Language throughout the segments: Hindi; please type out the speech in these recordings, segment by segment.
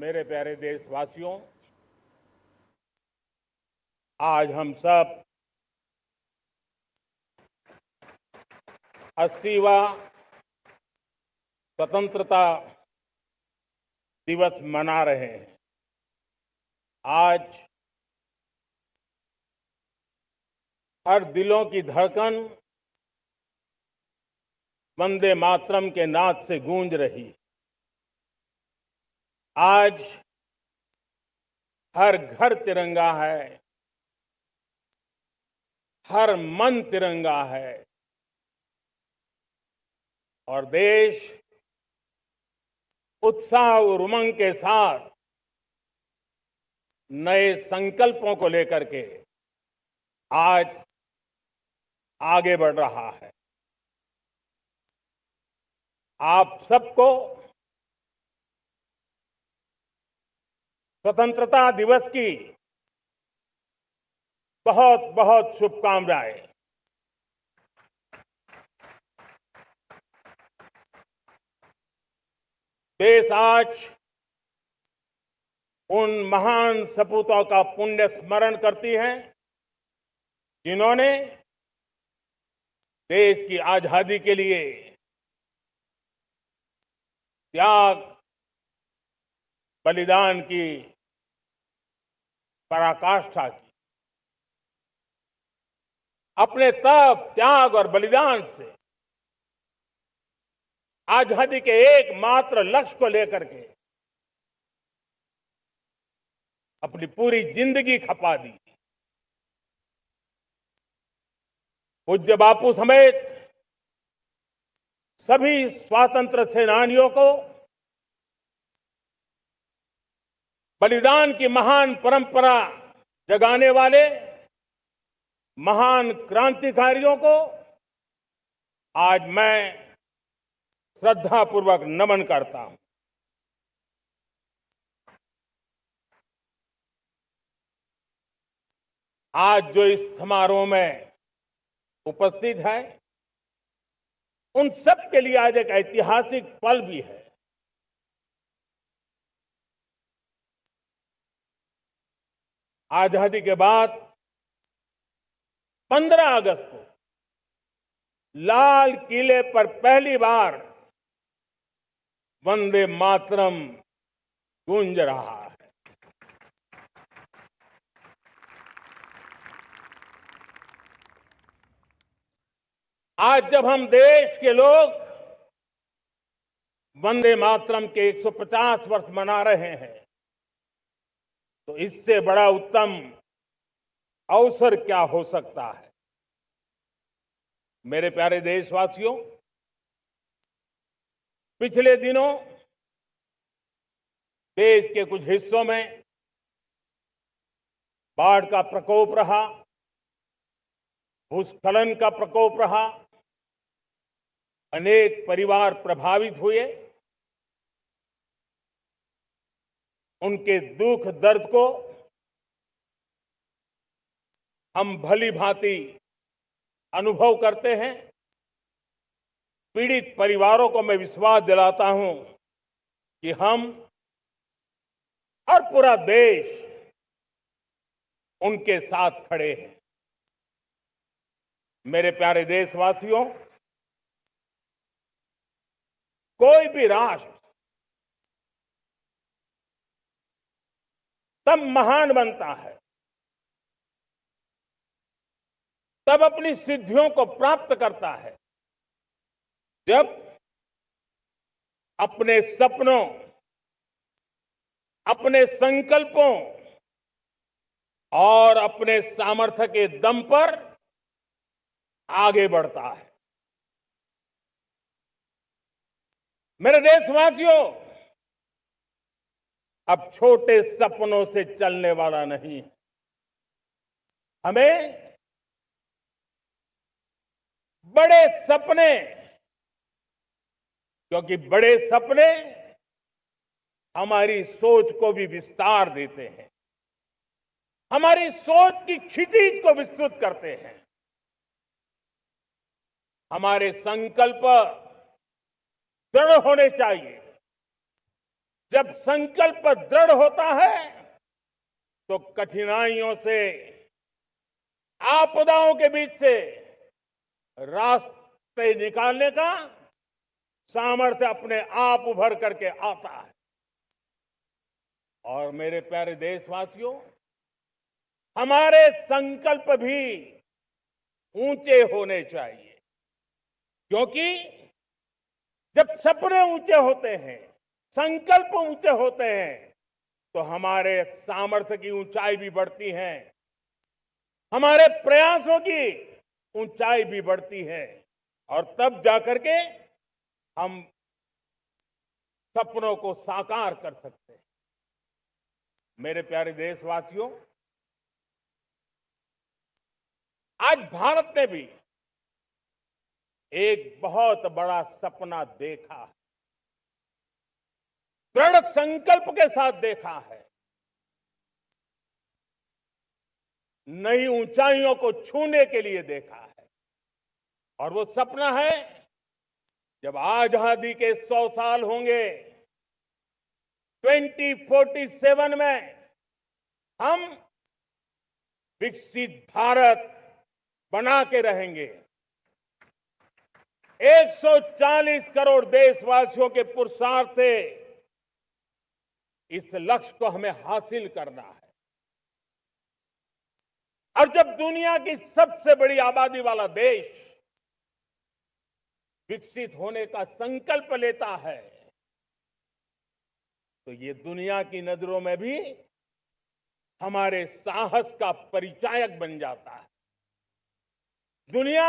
मेरे प्यारे देशवासियों, आज हम सब 80वां स्वतंत्रता दिवस मना रहे हैं। आज हर दिलों की धड़कन वंदे मातरम के नाद से गूंज रही। आज हर घर तिरंगा है, हर मन तिरंगा है और देश उत्साह और उमंग के साथ नए संकल्पों को लेकर के आज आगे बढ़ रहा है। आप सबको स्वतंत्रता दिवस की बहुत बहुत शुभकामनाएं। देश आज उन महान सपूतों का पुण्य स्मरण करती है जिन्होंने देश की आजादी के लिए त्याग बलिदान की पराकाष्ठा की। अपने तप, त्याग और बलिदान से आजादी के एकमात्र लक्ष्य को लेकर के अपनी पूरी जिंदगी खपा दी। पूज्य बापू समेत सभी स्वातंत्र्य सेनानियों को बलिदान की महान परंपरा जगाने वाले महान क्रांतिकारियों को आज मैं श्रद्धापूर्वक नमन करता हूं। आज जो इस समारोह में उपस्थित है, उन सब के लिए आज एक ऐतिहासिक पल भी है। आजादी के बाद 15 अगस्त को लाल किले पर पहली बार वंदे मातरम गूंज रहा है। आज जब हम देश के लोग वंदे मातरम के 150 वर्ष मना रहे हैं, तो इससे बड़ा उत्तम अवसर क्या हो सकता है। मेरे प्यारे देशवासियों, पिछले दिनों देश के कुछ हिस्सों में बाढ़ का प्रकोप रहा, भूस्खलन का प्रकोप रहा, अनेक परिवार प्रभावित हुए। उनके दुख दर्द को हम भली भांति अनुभव करते हैं। पीड़ित परिवारों को मैं विश्वास दिलाता हूं कि हम और पूरा देश उनके साथ खड़े हैं। मेरे प्यारे देशवासियों, कोई भी राष्ट्र तब महान बनता है, तब अपनी सिद्धियों को प्राप्त करता है, जब अपने सपनों, अपने संकल्पों और अपने सामर्थ्य के दम पर आगे बढ़ता है। मेरे देशवासियों, अब छोटे सपनों से चलने वाला नहीं। हमें बड़े सपने, क्योंकि बड़े सपने हमारी सोच को भी विस्तार देते हैं, हमारी सोच की क्षितिज को विस्तृत करते हैं। हमारे संकल्प दृढ़ होने चाहिए, जब संकल्प दृढ़ होता है तो कठिनाइयों से, आपदाओं के बीच से रास्ते निकालने का सामर्थ्य अपने आप उभर करके आता है। और मेरे प्यारे देशवासियों, हमारे संकल्प भी ऊंचे होने चाहिए, क्योंकि जब सपने ऊंचे होते हैं, संकल्प ऊंचे होते हैं, तो हमारे सामर्थ्य की ऊंचाई भी बढ़ती है, हमारे प्रयासों की ऊंचाई भी बढ़ती है, और तब जाकर के हम सपनों को साकार कर सकते हैं। मेरे प्यारे देशवासियों, आज भारत ने भी एक बहुत बड़ा सपना देखा है, दृढ़ संकल्प के साथ देखा है। नई ऊंचाइयों को छूने के लिए देखा है, और वो सपना है जब आजादी के 100 साल होंगे, 2047 में हम विकसित भारत बना के रहेंगे। 140 करोड़ देशवासियों के पुरुषार्थ से इस लक्ष्य को हमें हासिल करना है। और जब दुनिया की सबसे बड़ी आबादी वाला देश विकसित होने का संकल्प लेता है, तो ये दुनिया की नजरों में भी हमारे साहस का परिचायक बन जाता है। दुनिया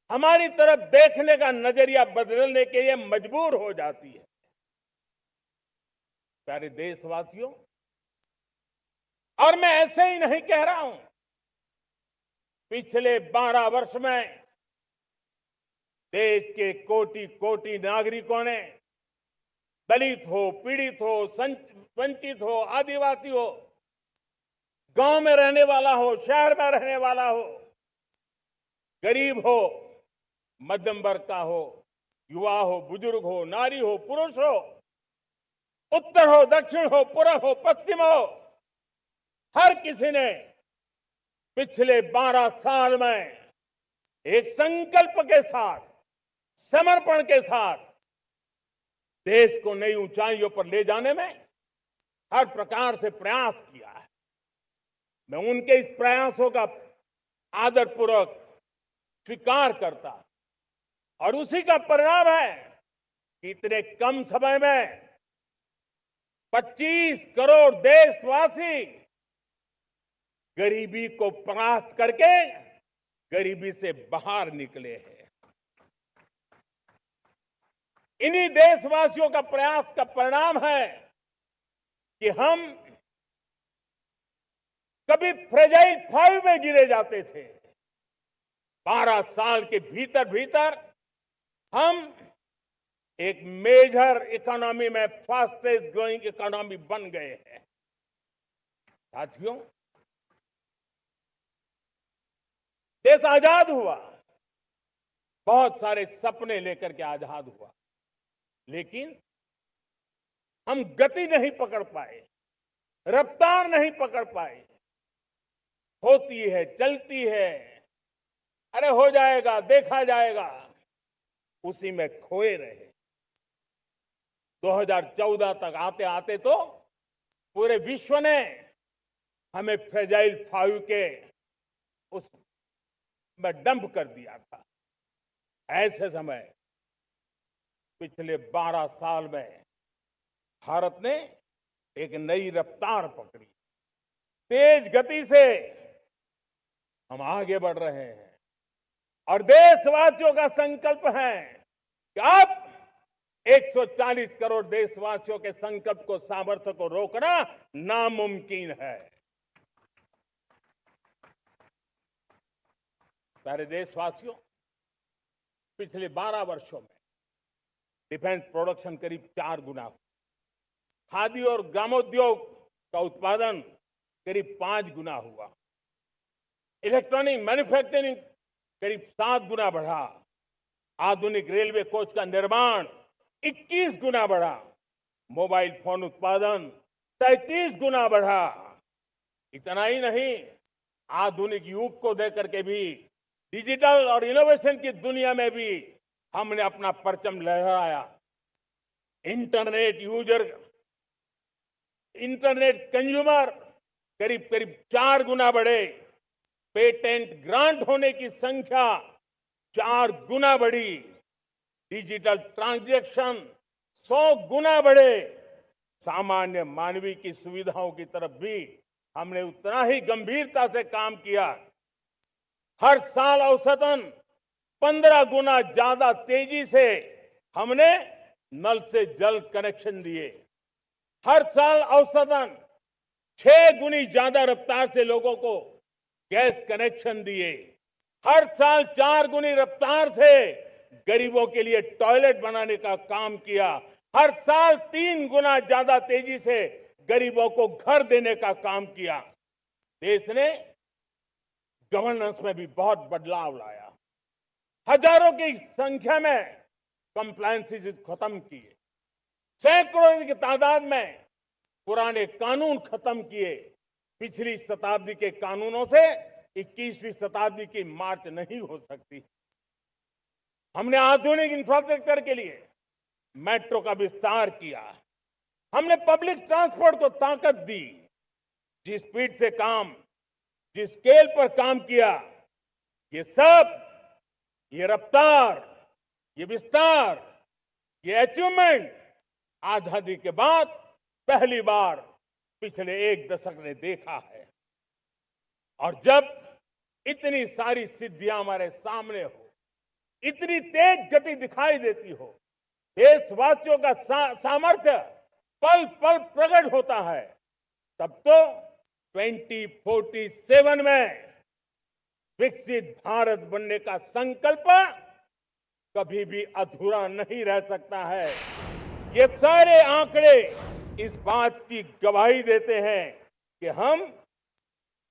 हमारी तरफ देखने का नजरिया बदलने के लिए मजबूर हो जाती है। प्यारे देशवासियों, और मैं ऐसे ही नहीं कह रहा हूं, पिछले 12 वर्ष में देश के कोटि कोटि नागरिकों ने, दलित हो, पीड़ित हो, वंचित हो, आदिवासी हो, गांव में रहने वाला हो, शहर में रहने वाला हो, गरीब हो, मध्यम वर्ग का हो, युवा हो, बुजुर्ग हो, नारी हो, पुरुष हो, उत्तर हो, दक्षिण हो, पूर्व हो, पश्चिम हो, हर किसी ने पिछले 12 साल में एक संकल्प के साथ, समर्पण के साथ देश को नई ऊंचाइयों पर ले जाने में हर प्रकार से प्रयास किया है। मैं उनके इस प्रयासों का आदरपूर्वक स्वीकार करता, और उसी का परिणाम है कि इतने कम समय में 25 करोड़ देशवासी गरीबी को परास्त करके गरीबी से बाहर निकले हैं। इन्हीं देशवासियों का प्रयास का परिणाम है कि हम कभी फ्रेजाइल 5 में गिरे जाते थे। 12 साल के भीतर भीतर हम एक मेजर इकोनॉमी में फास्टेस्ट ग्रोइंग इकोनॉमी बन गए हैं। साथियों, देश आजाद हुआ, बहुत सारे सपने लेकर के आजाद हुआ, लेकिन हम गति नहीं पकड़ पाए, रफ्तार नहीं पकड़ पाए। होती है, चलती है, अरे हो जाएगा, देखा जाएगा, उसी में खोए रहे। 2014 तक आते आते तो पूरे विश्व ने हमें फ्रेजाइल 5 के उस में डंप कर दिया था। ऐसे समय पिछले 12 साल में भारत ने एक नई रफ्तार पकड़ी, तेज गति से हम आगे बढ़ रहे हैं, और देशवासियों का संकल्प है कि अब 140 करोड़ देशवासियों के संकल्प को, सामर्थ्य को रोकना नामुमकिन है। प्यारे देशवासियों, पिछले 12 वर्षों में डिफेंस प्रोडक्शन करीब 4 गुना हुआ, खादी और ग्रामोद्योग का उत्पादन करीब 5 गुना हुआ, इलेक्ट्रॉनिक मैन्युफैक्चरिंग करीब 7 गुना बढ़ा, आधुनिक रेलवे कोच का निर्माण 21 गुना बढ़ा, मोबाइल फोन उत्पादन 33 गुना बढ़ा। इतना ही नहीं, आधुनिक युग को देकर के भी डिजिटल और इनोवेशन की दुनिया में भी हमने अपना परचम लहराया। इंटरनेट कंज्यूमर करीब करीब 4 गुना बढ़े। पेटेंट ग्रांट होने की संख्या 4 गुना बढ़ी। डिजिटल ट्रांजैक्शन 100 गुना बढ़े। सामान्य मानवीय की सुविधाओं की तरफ भी हमने उतना ही गंभीरता से काम किया। हर साल औसतन 15 गुना ज्यादा तेजी से हमने नल से जल कनेक्शन दिए। हर साल औसतन 6 गुनी ज्यादा रफ्तार से लोगों को गैस कनेक्शन दिए। हर साल 4 गुनी रफ्तार से गरीबों के लिए टॉयलेट बनाने का काम किया। हर साल 3 गुना ज्यादा तेजी से गरीबों को घर देने का काम किया। देश ने गवर्नेंस में भी बहुत बदलाव लाया। हजारों की संख्या में कंप्लायंसेस खत्म किए। सैकड़ों की तादाद में पुराने कानून खत्म किए। पिछली शताब्दी के कानूनों से 21वीं शताब्दी की मार्च नहीं हो सकती। हमने आधुनिक इंफ्रास्ट्रक्चर के लिए मेट्रो का विस्तार किया। हमने पब्लिक ट्रांसपोर्ट को ताकत दी। जिस स्पीड से काम, जिस स्केल पर काम किया, ये सब, ये रफ्तार, ये विस्तार, ये अचीवमेंट आजादी के बाद पहली बार पिछले 1 दशक ने देखा है। और जब इतनी सारी सिद्धियां हमारे सामने हो, इतनी तेज गति दिखाई देती हो, देशवासियों का सामर्थ्य पल पल प्रकट होता है, तब तो 2047 में विकसित भारत बनने का संकल्प कभी भी अधूरा नहीं रह सकता है। ये सारे आंकड़े इस बात की गवाही देते हैं कि हम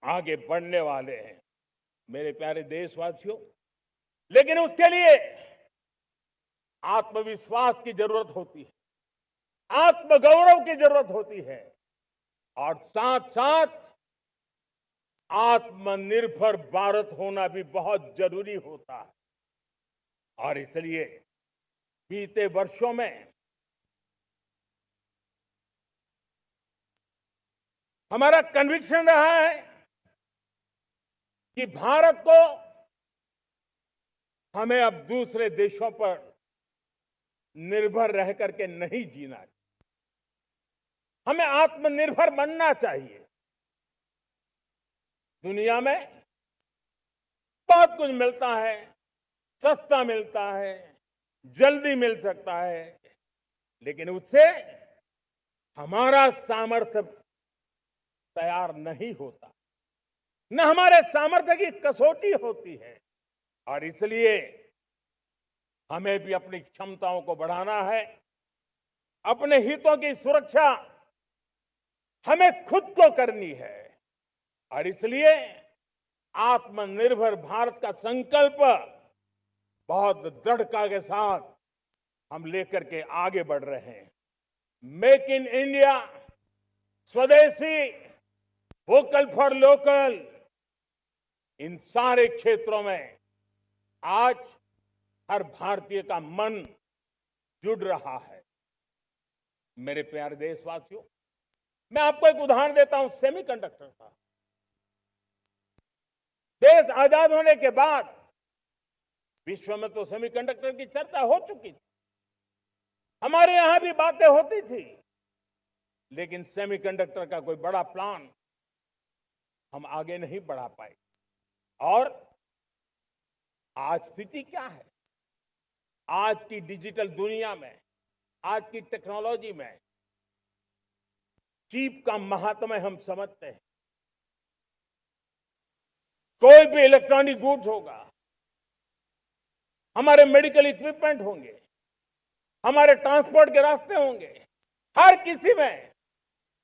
आगे बढ़ने वाले हैं, मेरे प्यारे देशवासियों। लेकिन उसके लिए आत्मविश्वास की जरूरत होती है, आत्मगौरव की जरूरत होती है, और साथ साथ आत्मनिर्भर भारत होना भी बहुत जरूरी होता है। और इसलिए बीते वर्षों में हमारा कन्विक्शन रहा है कि भारत को हमें अब दूसरे देशों पर निर्भर रह करके नहीं जीना चाहिए। हमें आत्मनिर्भर बनना चाहिए। दुनिया में बहुत कुछ मिलता है, सस्ता मिलता है, जल्दी मिल सकता है, लेकिन उससे हमारा सामर्थ्य तैयार नहीं होता, न हमारे सामर्थ्य की कसौटी होती है। और इसलिए हमें भी अपनी क्षमताओं को बढ़ाना है। अपने हितों की सुरक्षा हमें खुद को करनी है। और इसलिए आत्मनिर्भर भारत का संकल्प बहुत दृढ़ता के साथ हम लेकर के आगे बढ़ रहे हैं। मेक इन इंडिया, स्वदेशी, वोकल फॉर लोकल, इन सारे क्षेत्रों में आज हर भारतीय का मन जुड़ रहा है। मेरे प्यारे देशवासियों, मैं आपको एक उदाहरण देता हूं सेमीकंडक्टर का। देश आजाद होने के बाद विश्व में तो सेमीकंडक्टर की चर्चा हो चुकी थी, हमारे यहां भी बातें होती थी, लेकिन सेमीकंडक्टर का कोई बड़ा प्लान हम आगे नहीं बढ़ा पाए। और आज स्थिति क्या है? आज की डिजिटल दुनिया में, आज की टेक्नोलॉजी में चिप का महात्म्य हम समझते हैं। कोई भी इलेक्ट्रॉनिक गुड्स होगा, हमारे मेडिकल इक्विपमेंट होंगे, हमारे ट्रांसपोर्ट के रास्ते होंगे, हर किसी में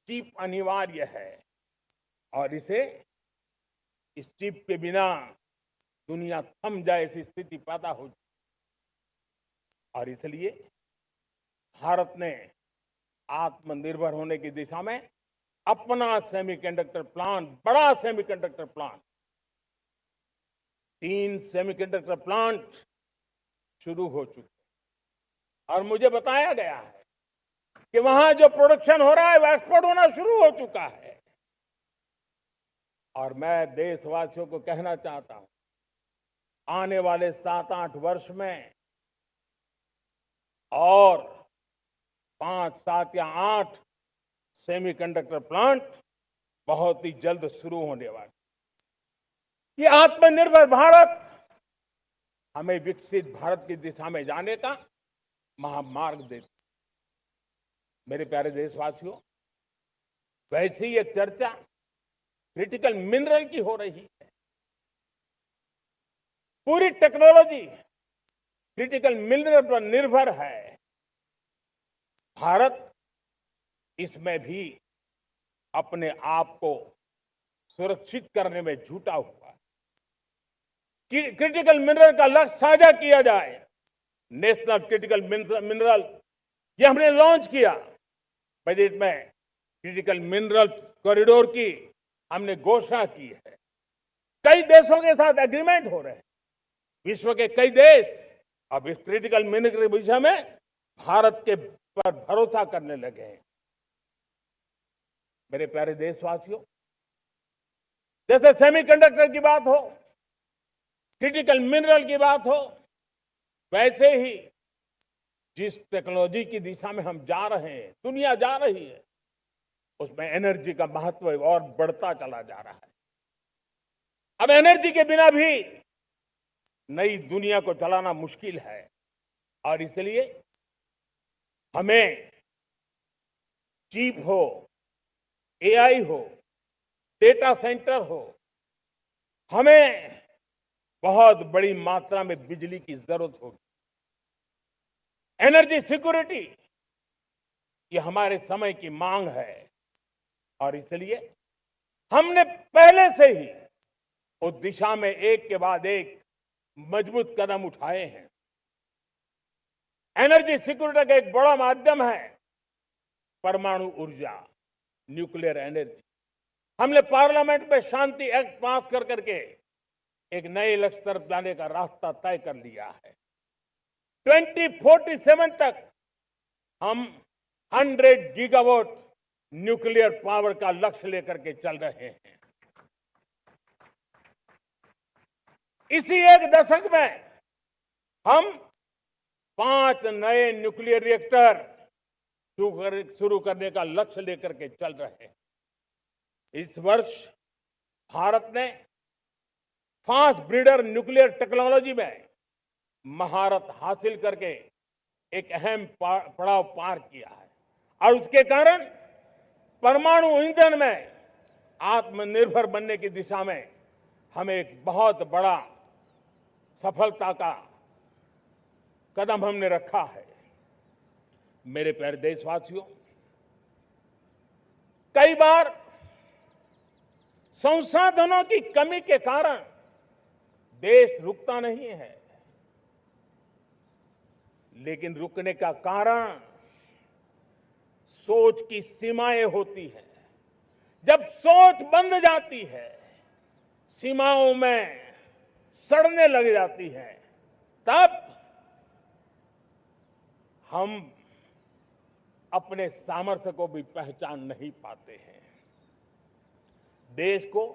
चिप अनिवार्य है। और इस चिप के बिना दुनिया थम जाए ऐसी स्थिति पैदा हो जाए। और इसलिए भारत ने आत्मनिर्भर होने की दिशा में अपना सेमीकंडक्टर प्लांट, बड़ा सेमीकंडक्टर प्लांट, 3 सेमीकंडक्टर प्लांट शुरू हो चुके हैं। और मुझे बताया गया है कि वहां जो प्रोडक्शन हो रहा है वो एक्सपोर्ट होना शुरू हो चुका है। और मैं देशवासियों को कहना चाहता हूं, आने वाले 7-8 वर्ष में और 5, 7 या 8 सेमीकंडक्टर प्लांट बहुत ही जल्द शुरू होने वाले। ये आत्मनिर्भर भारत हमें विकसित भारत की दिशा में जाने का महामार्ग देती। मेरे प्यारे देशवासियों, वैसी एक चर्चा क्रिटिकल मिनरल की हो रही है। पूरी टेक्नोलॉजी क्रिटिकल मिनरल पर निर्भर है। भारत इसमें भी अपने आप को सुरक्षित करने में जुटा हुआ है। क्रिटिकल मिनरल का लक्ष्य साझा किया जाए। नेशनल क्रिटिकल मिनरल ये हमने लॉन्च किया। बजट में क्रिटिकल मिनरल कॉरिडोर की हमने घोषणा की है। कई देशों के साथ एग्रीमेंट हो रहे हैं। विश्व के कई देश अब इस क्रिटिकल मिनरल के विषय में भारत के पर भरोसा करने लगे हैं। मेरे प्यारे देशवासियों, जैसे सेमीकंडक्टर की बात हो, क्रिटिकल मिनरल की बात हो, वैसे ही जिस टेक्नोलॉजी की दिशा में हम जा रहे हैं, दुनिया जा रही है, उसमें एनर्जी का महत्व और बढ़ता चला जा रहा है। अब एनर्जी के बिना भी नई दुनिया को चलाना मुश्किल है और इसलिए हमें चिप हो, एआई हो, डेटा सेंटर हो, हमें बहुत बड़ी मात्रा में बिजली की जरूरत होगी। एनर्जी सिक्योरिटी ये हमारे समय की मांग है और इसलिए हमने पहले से ही उस दिशा में एक के बाद एक मजबूत कदम उठाए हैं। एनर्जी सिक्योरिटी का एक बड़ा माध्यम है परमाणु ऊर्जा, न्यूक्लियर एनर्जी। हमने पार्लियामेंट में शांति एक्ट पास कर करके एक नए लक्ष्य तरफ जाने का रास्ता तय कर लिया है। 2047 तक हम 100 गीगावाट न्यूक्लियर पावर का लक्ष्य लेकर के चल रहे हैं। इसी एक दशक में हम 5 नए न्यूक्लियर रिएक्टर शुरू करने का लक्ष्य लेकर के चल रहे हैं। इस वर्ष भारत ने फास्ट ब्रीडर न्यूक्लियर टेक्नोलॉजी में महारत हासिल करके एक अहम पड़ाव पार किया है और उसके कारण परमाणु ईंधन में आत्मनिर्भर बनने की दिशा में हमें एक बहुत बड़ा सफलता का कदम हमने रखा है। मेरे प्यारे देशवासियों, कई बार संसाधनों की कमी के कारण देश रुकता नहीं है, लेकिन रुकने का कारण सोच की सीमाएं होती हैं। जब सोच बंद जाती है, सीमाओं में सड़ने लग जाती है, तब हम अपने सामर्थ्य को भी पहचान नहीं पाते हैं। देश को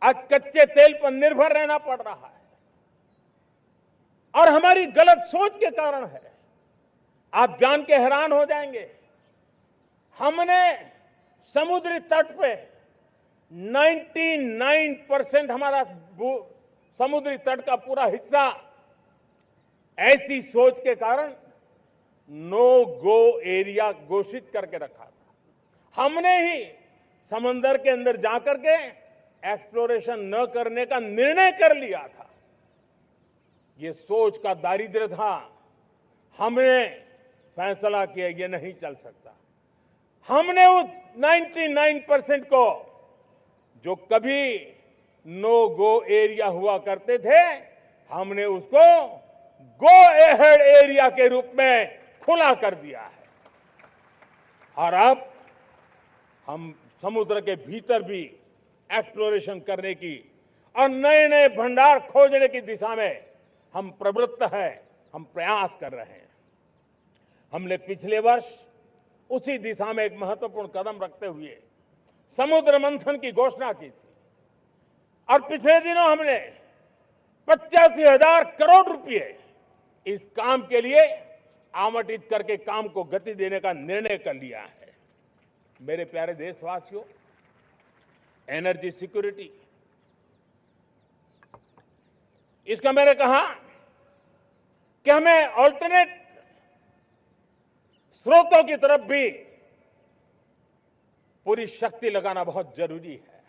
आज कच्चे तेल पर निर्भर रहना पड़ रहा है और हमारी गलत सोच के कारण है। आप जान के हैरान हो जाएंगे, हमने समुद्री तट पे 99% हमारा समुद्री तट का पूरा हिस्सा ऐसी सोच के कारण नो गो एरिया घोषित करके रखा था। हमने ही समंदर के अंदर जाकर के एक्सप्लोरेशन न करने का निर्णय कर लिया था। ये सोच का दारिद्र्य था। हमने फैसला किया ये नहीं चल सकता। हमने उस 99% को जो कभी नो गो एरिया हुआ करते थे, हमने उसको गो एहेड एरिया के रूप में खुला कर दिया है। और अब हम समुद्र के भीतर भी एक्सप्लोरेशन करने की और नए नए भंडार खोजने की दिशा में हम प्रवृत्त हैं, हम प्रयास कर रहे हैं। हमने पिछले वर्ष उसी दिशा में एक महत्वपूर्ण कदम रखते हुए समुद्र मंथन की घोषणा की थी और पिछले दिनों हमने 85,000 करोड़ रुपए इस काम के लिए आवंटित करके काम को गति देने का निर्णय कर लिया है। मेरे प्यारे देशवासियों, एनर्जी सिक्योरिटी, इसका मैंने कहा कि हमें ऑल्टरनेट स्रोतों की तरफ भी पूरी शक्ति लगाना बहुत जरूरी है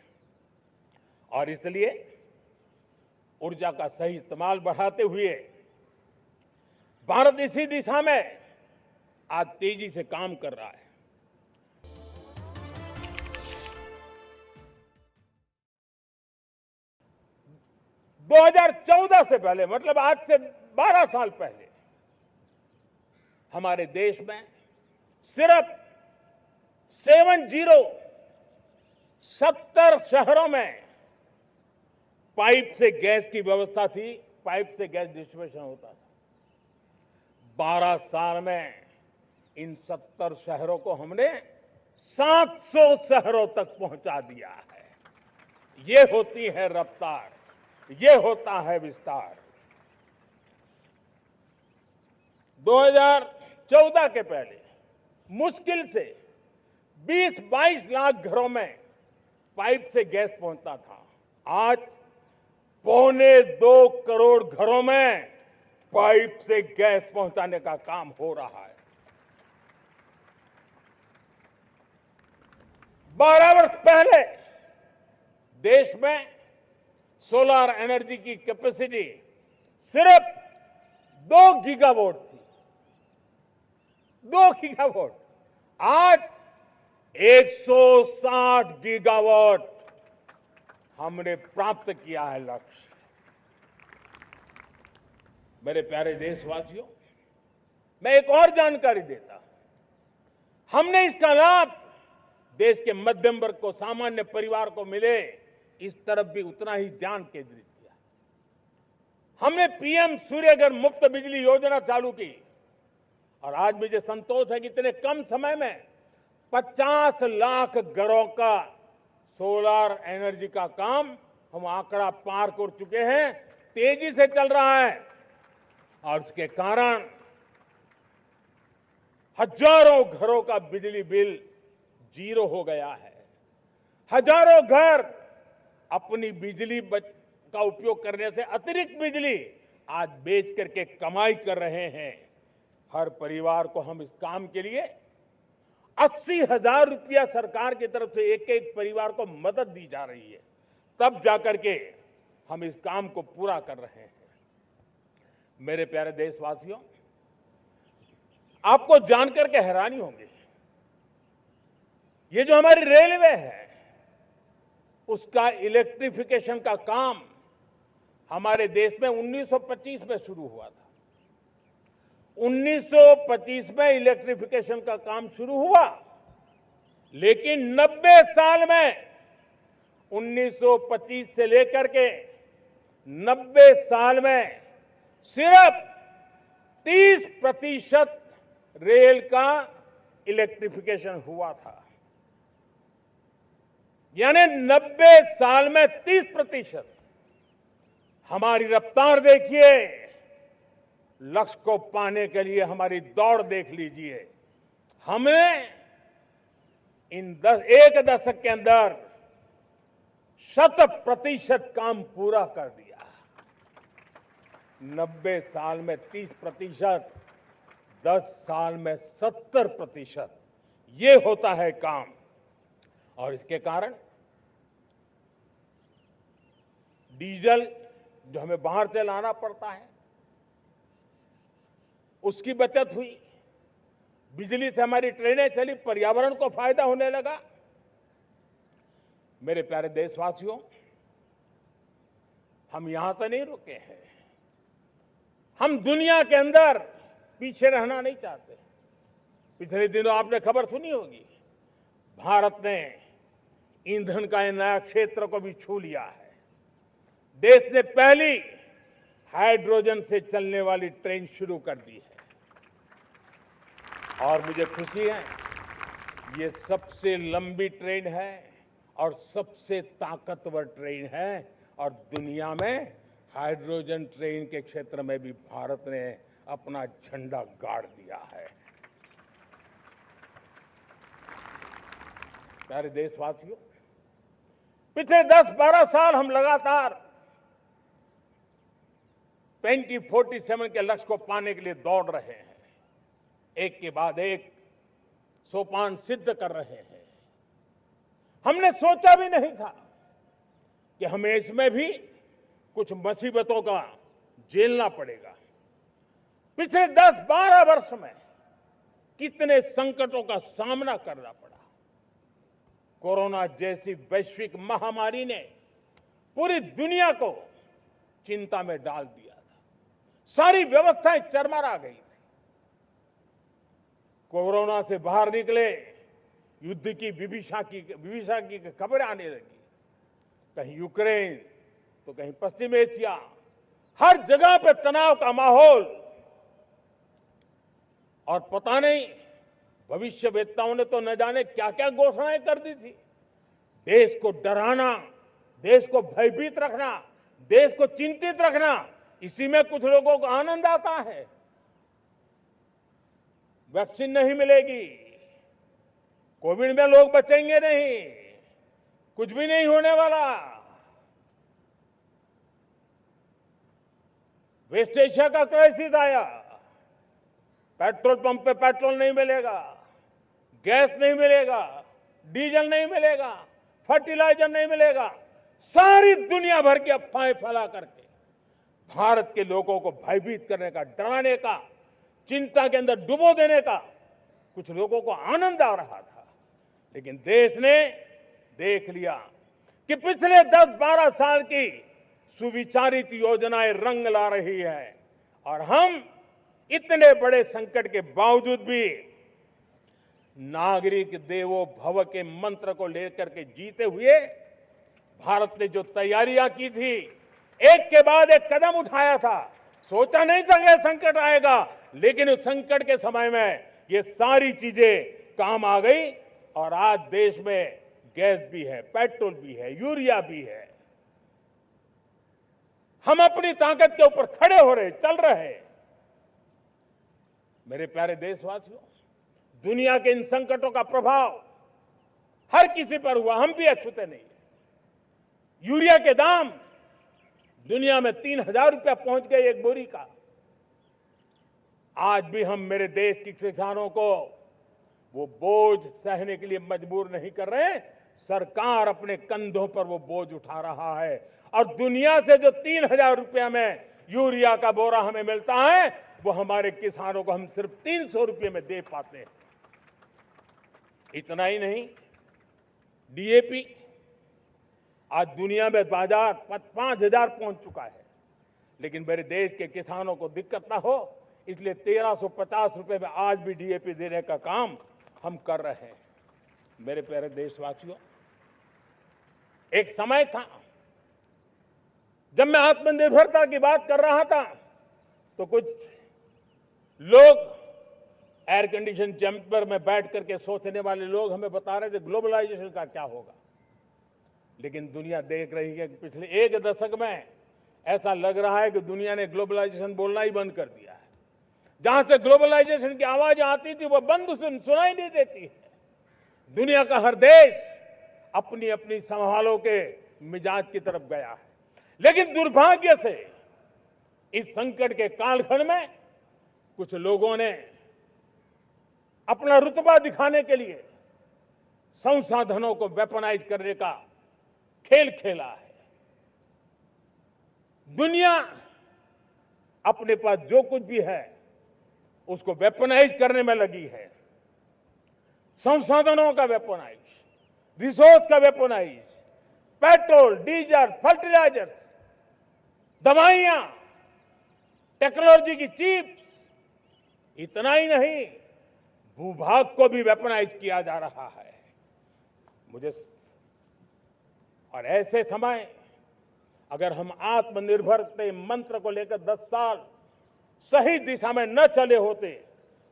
और इसलिए ऊर्जा का सही इस्तेमाल बढ़ाते हुए भारत इसी दिशा में आज तेजी से काम कर रहा है। दो 2014 से पहले, मतलब आज से 12 साल पहले, हमारे देश में सिर्फ 70 शहरों में पाइप से गैस की व्यवस्था थी, पाइप से गैस डिस्ट्रीब्यूशन होता था। 12 साल में इन 70 शहरों को हमने 700 शहरों तक पहुंचा दिया है। ये होती है रफ्तार, ये होता है विस्तार। 2014 के पहले मुश्किल से 20-22 लाख घरों में पाइप से गैस पहुंचता था। आज 1.25 करोड़ घरों में पाइप से गैस पहुंचाने का काम हो रहा है। 12 वर्ष पहले देश में सोलर एनर्जी की कैपेसिटी सिर्फ 2 गीगावाट थी। 2 गीगावाट, आज 160 गीगावाट हमने प्राप्त किया है लक्ष्य। मेरे प्यारे देशवासियों, मैं एक और जानकारी देता हूं। हमने इसका लाभ देश के मध्यम वर्ग को, सामान्य परिवार को मिले, इस तरफ भी उतना ही ध्यान केंद्रित किया। हमने पीएम सूर्यघर मुफ्त बिजली योजना चालू की और आज मुझे संतोष है कि इतने कम समय में 50 लाख घरों का सोलर एनर्जी का काम हम आंकड़ा पार कर चुके हैं। तेजी से चल रहा है और उसके कारण हजारों घरों का बिजली बिल 0 हो गया है। हजारों घर अपनी बिजली का उपयोग करने से अतिरिक्त बिजली आज बेच करके कमाई कर रहे हैं। हर परिवार को हम इस काम के लिए 80,000 रुपया सरकार की तरफ से एक एक परिवार को मदद दी जा रही है, तब जाकर के हम इस काम को पूरा कर रहे हैं। मेरे प्यारे देशवासियों, आपको जानकर के हैरानी होगी, ये जो हमारी रेलवे है उसका इलेक्ट्रिफिकेशन का काम हमारे देश में 1925 में शुरू हुआ था। 1925 में इलेक्ट्रिफिकेशन का काम शुरू हुआ, लेकिन 90 साल में 1925 से लेकर के 90 साल में सिर्फ 30% रेल का इलेक्ट्रिफिकेशन हुआ था। यानी 90 साल में 30%। हमारी रफ्तार देखिए, लक्ष्य को पाने के लिए हमारी दौड़ देख लीजिए। हमने एक दशक के अंदर 100% काम पूरा कर दिया। 90 साल में 30%, 10 साल में 70%, ये होता है काम। और इसके कारण डीजल जो हमें बाहर से लाना पड़ता है उसकी बचत हुई, बिजली से हमारी ट्रेनें चली, पर्यावरण को फायदा होने लगा। मेरे प्यारे देशवासियों, हम यहां से नहीं रुके हैं। हम दुनिया के अंदर पीछे रहना नहीं चाहते। पिछले दिनों आपने खबर सुनी होगी, भारत ने ईंधन का एक नया क्षेत्र को भी छू लिया है। देश ने पहली हाइड्रोजन से चलने वाली ट्रेन शुरू कर दी है और मुझे खुशी है, ये सबसे लंबी ट्रेन है और सबसे ताकतवर ट्रेन है और दुनिया में हाइड्रोजन ट्रेन के क्षेत्र में भी भारत ने अपना झंडा गाड़ दिया है। प्यारे देशवासियों, पिछले 10-12 साल हम लगातार 2047 के लक्ष्य को पाने के लिए दौड़ रहे हैं, एक के बाद एक सोपान सिद्ध कर रहे हैं। हमने सोचा भी नहीं था कि हमें इसमें भी कुछ मुसीबतों का झेलना पड़ेगा। पिछले 10-12 वर्ष में कितने संकटों का सामना करना पड़ा। कोरोना जैसी वैश्विक महामारी ने पूरी दुनिया को चिंता में डाल दिया था, सारी व्यवस्थाएं चरमरा गई थी। कोरोना से बाहर निकले, युद्ध की विभीषा की खबरें आने लगी, कहीं यूक्रेन तो कहीं पश्चिम एशिया, हर जगह पे तनाव का माहौल। और पता नहीं भविष्यवेत्ताओं ने तो न जाने क्या क्या घोषणाएं कर दी थी। देश को डराना, देश को भयभीत रखना, देश को चिंतित रखना, इसी में कुछ लोगों को आनंद आता है। वैक्सीन नहीं मिलेगी, कोविड में लोग बचेंगे नहीं, कुछ भी नहीं होने वाला। वेस्ट एशिया का क्राइसिस आया, पेट्रोल पंप पे पेट्रोल नहीं मिलेगा, गैस नहीं मिलेगा, डीजल नहीं मिलेगा, फर्टिलाइजर नहीं मिलेगा। सारी दुनिया भर की अफवाहें फैला करके भारत के लोगों को भयभीत करने का, डराने का, चिंता के अंदर डुबो देने का कुछ लोगों को आनंद आ रहा था। लेकिन देश ने देख लिया कि पिछले 10-12 साल की सुविचारित योजनाएं रंग ला रही है और हम इतने बड़े संकट के बावजूद भी नागरिक देवो भव के मंत्र को लेकर के जीते हुए भारत ने जो तैयारियां की थी, एक के बाद एक कदम उठाया था। सोचा नहीं था कि संकट आएगा, लेकिन उस संकट के समय में ये सारी चीजें काम आ गई और आज देश में गैस भी है, पेट्रोल भी है, यूरिया भी है। हम अपनी ताकत के ऊपर खड़े हो रहे, चल रहे। मेरे प्यारे देशवासियों, दुनिया के इन संकटों का प्रभाव हर किसी पर हुआ, हम भी अछूते नहीं। यूरिया के दाम दुनिया में 3,000 रुपया पहुंच गए एक बोरी का। आज भी हम मेरे देश के किसानों को वो बोझ सहने के लिए मजबूर नहीं कर रहे। सरकार अपने कंधों पर वो बोझ उठा रहा है और दुनिया से जो 3,000 रुपया में यूरिया का बोरा हमें मिलता है, वो हमारे किसानों को हम सिर्फ 300 रुपये में दे पाते हैं। इतना ही नहीं, डीएपी आज दुनिया में बाजार 5,000 पहुंच चुका है, लेकिन मेरे देश के किसानों को दिक्कत ना हो इसलिए 1,350 रुपये में आज भी डीएपी देने का काम हम कर रहे हैं। मेरे प्यारे देशवासियों, एक समय था जब मैं आत्मनिर्भरता की बात कर रहा था तो कुछ लोग एयर कंडीशन चैम्बर में बैठ करके सोचने वाले लोग हमें बता रहे थे ग्लोबलाइजेशन का क्या होगा। लेकिन दुनिया देख रही है कि पिछले एक दशक में ऐसा लग रहा है कि दुनिया ने ग्लोबलाइजेशन बोलना ही बंद कर दिया है। जहां से ग्लोबलाइजेशन की आवाज आती थी वो बंद सुनाई नहीं देती है। दुनिया का हर देश अपनी अपनी संभालों के मिजाज की तरफ गया है। लेकिन दुर्भाग्य से इस संकट के कालखंड में कुछ लोगों ने अपना रुतबा दिखाने के लिए संसाधनों को वेपनाइज करने का खेल खेला है। दुनिया अपने पास जो कुछ भी है उसको वेपनाइज करने में लगी है। संसाधनों का वेपनाइज, रिसोर्स का वेपनाइज, पेट्रोल, डीजल, फर्टिलाइजर, दवाइयां, टेक्नोलॉजी की चिप्स। इतना ही नहीं, भूभाग को भी वेपनाइज किया जा रहा है। और ऐसे समय अगर हम आत्मनिर्भरता मंत्र को लेकर 10 साल सही दिशा में न चले होते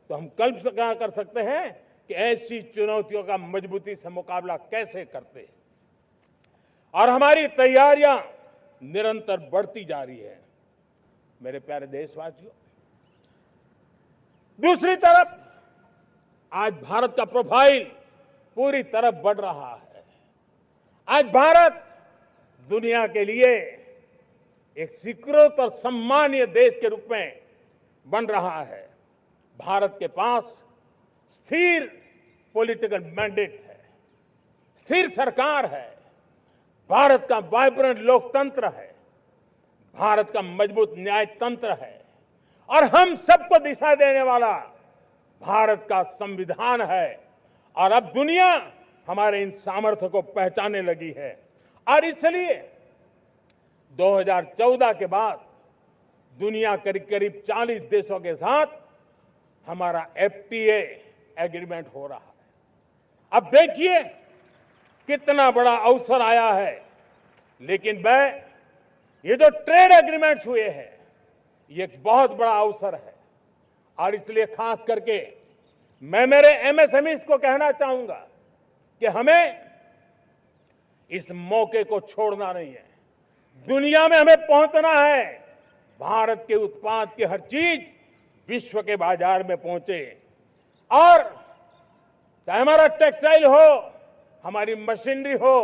तो हम कल्पना कर सकते हैं कि ऐसी चुनौतियों का मजबूती से मुकाबला कैसे करते। और हमारी तैयारियां निरंतर बढ़ती जा रही है। मेरे प्यारे देशवासियों, दूसरी तरफ आज भारत का प्रोफाइल पूरी तरफ बढ़ रहा है। आज भारत दुनिया के लिए एक स्वीकृत और सम्मानीय देश के रूप में बन रहा है। भारत के पास स्थिर पॉलिटिकल मैंडेट है, स्थिर सरकार है, भारत का वाइब्रेंट लोकतंत्र है, भारत का मजबूत न्याय तंत्र है और हम सबको दिशा देने वाला भारत का संविधान है। और अब दुनिया हमारे इन सामर्थ्य को पहचानने लगी है। और इसलिए 2014 के बाद दुनिया करीब करीब 40 देशों के साथ हमारा FTA एग्रीमेंट हो रहा है। अब देखिए कितना बड़ा अवसर आया है। लेकिन ये जो ट्रेड एग्रीमेंट्स हुए हैं, ये एक बहुत बड़ा अवसर है। और इसलिए खास करके मैं मेरे MSMEs को कहना चाहूंगा कि हमें इस मौके को छोड़ना नहीं है। दुनिया में हमें पहुंचना है। भारत के उत्पाद की हर चीज विश्व के बाजार में पहुंचे। और चाहे हमारा टेक्सटाइल हो, हमारी मशीनरी हो,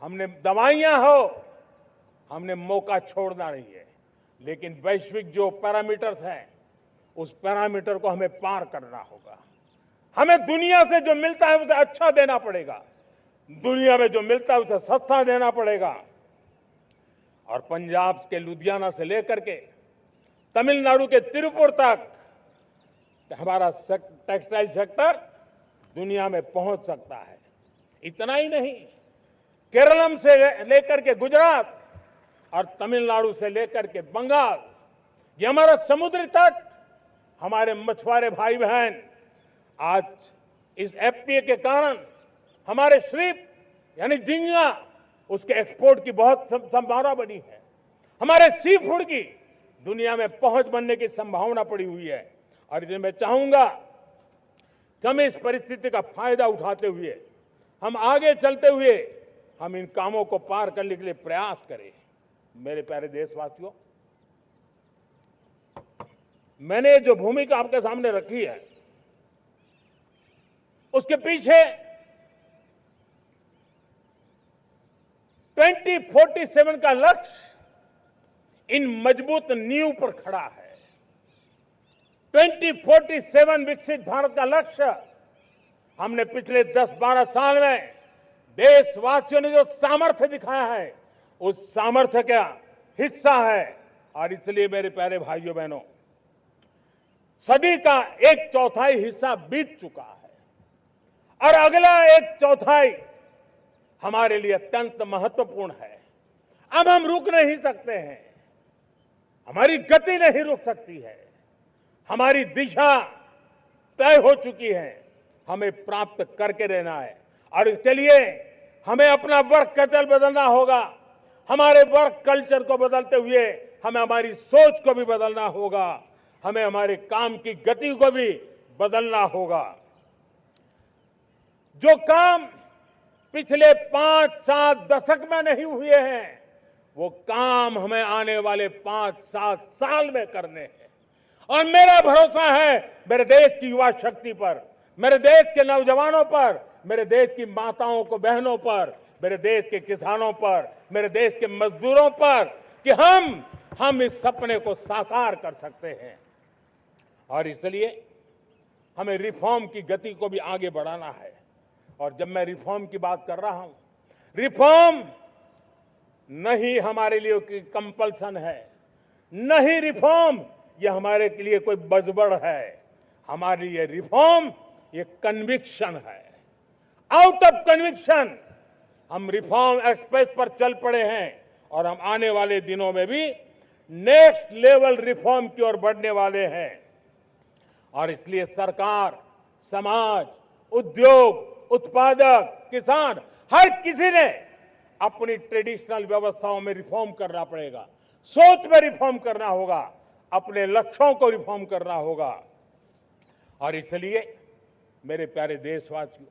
हमने दवाइयां हो, हमने मौका छोड़ना नहीं है। लेकिन वैश्विक जो पैरामीटर्स हैं, उस पैरामीटर को हमें पार करना होगा। हमें दुनिया से जो मिलता है उसे अच्छा देना पड़ेगा, दुनिया में जो मिलता है उसे सस्ता देना पड़ेगा। और पंजाब के लुधियाना से लेकर के तमिलनाडु के तिरुपुर तक हमारा टेक्सटाइल सेक्टर दुनिया में पहुंच सकता है। इतना ही नहीं, केरलम से लेकर के गुजरात और तमिलनाडु से लेकर के बंगाल, ये हमारा समुद्री तट, हमारे मछुआरे भाई बहन आज इस FTA के कारण हमारे श्रिप यानी झींगा, उसके एक्सपोर्ट की बहुत संभावना बनी है। हमारे सी फूड की दुनिया में पहुंच बनने की संभावना पड़ी हुई है। और इसलिए मैं चाहूंगा कि हम इस परिस्थिति का फायदा उठाते हुए, हम आगे चलते हुए, हम इन कामों को पार करने के लिए प्रयास करें। मेरे प्यारे देशवासियों, मैंने जो भूमिका आपके सामने रखी है, उसके पीछे 2047 का लक्ष्य इन मजबूत नींव पर खड़ा है। 2047 विकसित भारत का लक्ष्य हमने पिछले 10-12 साल में देशवासियों ने जो सामर्थ्य दिखाया है, उस सामर्थ्य का हिस्सा है। और इसलिए मेरे प्यारे भाइयों बहनों, सदी का 1/4 हिस्सा बीत चुका है और अगला 1/4 हमारे लिए अत्यंत महत्वपूर्ण है। अब हम रुक नहीं सकते हैं, हमारी गति नहीं रुक सकती है, हमारी दिशा तय हो चुकी है, हमें प्राप्त करके रहना है। और इसके लिए हमें अपना वर्क कल्चर बदलना होगा। हमारे वर्क कल्चर को बदलते हुए हमें हमारी सोच को भी बदलना होगा, हमें हमारे काम की गति को भी बदलना होगा। जो काम पिछले 5-7 दशक में नहीं हुए हैं, वो काम हमें आने वाले 5-7 साल में करने हैं। और मेरा भरोसा है मेरे देश की युवा शक्ति पर, मेरे देश के नौजवानों पर, मेरे देश की माताओं को बहनों पर, मेरे देश के किसानों पर, मेरे देश के मजदूरों पर कि हम इस सपने को साकार कर सकते हैं। और इसलिए हमें रिफॉर्म की गति को भी आगे बढ़ाना है। और जब मैं रिफॉर्म की बात कर रहा हूं, रिफॉर्म नहीं हमारे लिए कोई कंपल्सन है, नहीं रिफॉर्म ये हमारे के लिए कोई बजबड़ है। हमारे लिए रिफॉर्म ये कन्विक्शन है। आउट ऑफ कन्विक्शन हम रिफॉर्म एक्सप्रेस पर चल पड़े हैं और हम आने वाले दिनों में भी नेक्स्ट लेवल रिफॉर्म की ओर बढ़ने वाले हैं। और इसलिए सरकार समाज, उद्योग, उत्पादक, किसान, हर किसी ने अपनी ट्रेडिशनल व्यवस्थाओं में रिफॉर्म करना पड़ेगा, सोच में रिफॉर्म करना होगा, अपने लक्ष्यों को रिफॉर्म करना होगा। और इसलिए मेरे प्यारे देशवासियों,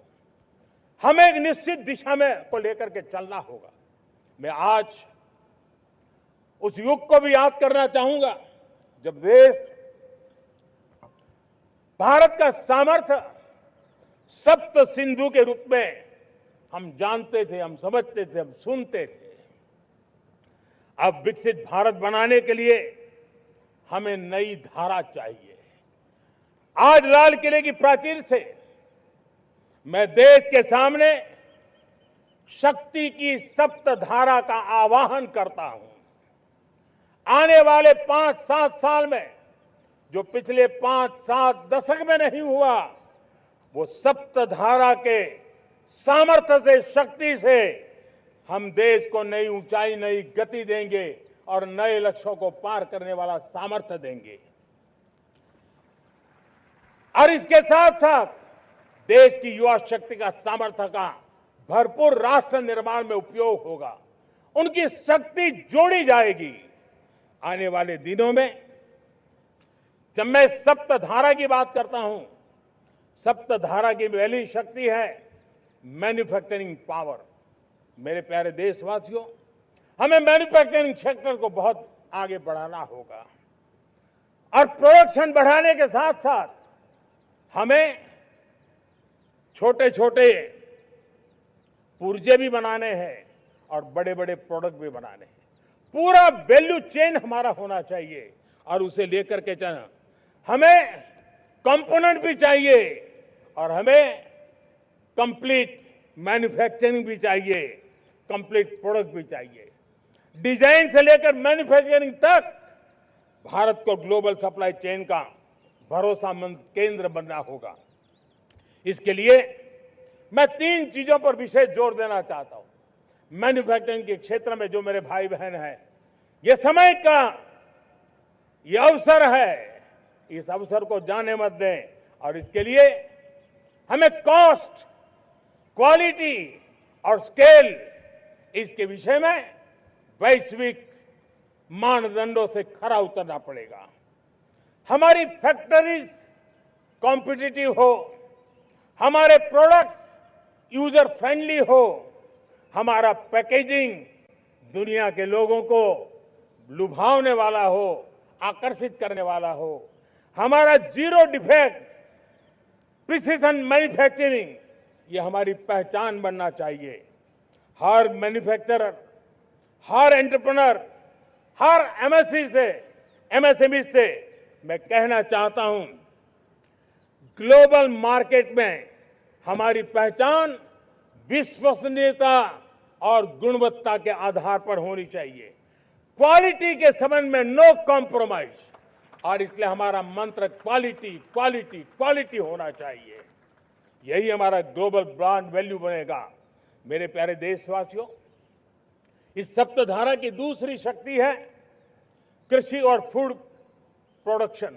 हमें एक निश्चित दिशा में को लेकर के चलना होगा। मैं आज उस युग को भी याद करना चाहूंगा जब देश भारत का सामर्थ्य सप्त सिंधु के रूप में हम जानते थे, हम समझते थे, हम सुनते थे। अब विकसित भारत बनाने के लिए हमें नई धारा चाहिए। आज लाल किले की प्राचीर से मैं देश के सामने शक्ति की सप्त धारा का आह्वान करता हूं। आने वाले 5-7 साल में जो पिछले 5-7 दशक में नहीं हुआ, वो सप्त धारा के सामर्थ्य से, शक्ति से हम देश को नई ऊंचाई, नई गति देंगे और नए लक्ष्यों को पार करने वाला सामर्थ्य देंगे। और इसके साथ साथ देश की युवा शक्ति का सामर्थ्य का भरपूर राष्ट्र निर्माण में उपयोग होगा, उनकी शक्ति जोड़ी जाएगी। आने वाले दिनों में जब मैं सप्तधारा की बात करता हूं, सप्तधारा की पहली शक्ति है मैन्युफैक्चरिंग पावर। मेरे प्यारे देशवासियों, हमें मैन्युफैक्चरिंग सेक्टर को बहुत आगे बढ़ाना होगा और प्रोडक्शन बढ़ाने के साथ साथ हमें छोटे छोटे पुर्जे भी बनाने हैं और बड़े बड़े प्रोडक्ट भी बनाने हैं। पूरा वैल्यू चेन हमारा होना चाहिए और उसे लेकर के चलना। हमें कंपोनेंट भी चाहिए और हमें कंप्लीट मैन्युफैक्चरिंग भी चाहिए, कंप्लीट प्रोडक्ट भी चाहिए। डिजाइन से लेकर मैन्युफैक्चरिंग तक भारत को ग्लोबल सप्लाई चेन का भरोसामंद केंद्र बनना होगा। इसके लिए मैं 3 चीजों पर विशेष जोर देना चाहता हूं। मैन्युफैक्चरिंग के क्षेत्र में जो मेरे भाई बहन हैं, ये समय का ये अवसर है, इस अवसर को जाने मत दें। और इसके लिए हमें कॉस्ट, क्वालिटी और स्केल, इसके विषय में वैश्विक मानदंडों से खरा उतरना पड़ेगा। हमारी फैक्ट्रीज कॉम्पिटिटिव हो, हमारे प्रोडक्ट्स यूजर फ्रेंडली हो, हमारा पैकेजिंग दुनिया के लोगों को लुभावने वाला हो, आकर्षित करने वाला हो, हमारा जीरो डिफेक्ट प्रिसिजन मैन्युफैक्चरिंग, ये हमारी पहचान बनना चाहिए। हर मैन्युफैक्चरर, हर एंटरप्रेन्योर, हर एमएसएमई से मैं कहना चाहता हूं, ग्लोबल मार्केट में हमारी पहचान विश्वसनीयता और गुणवत्ता के आधार पर होनी चाहिए। क्वालिटी के संबंध में नो कॉम्प्रोमाइज, और इसलिए हमारा मंत्र क्वालिटी, क्वालिटी, क्वालिटी होना चाहिए। यही हमारा ग्लोबल ब्रांड वैल्यू बनेगा। मेरे प्यारे देशवासियों, इस सप्तधारा की दूसरी शक्ति है कृषि और फूड प्रोडक्शन,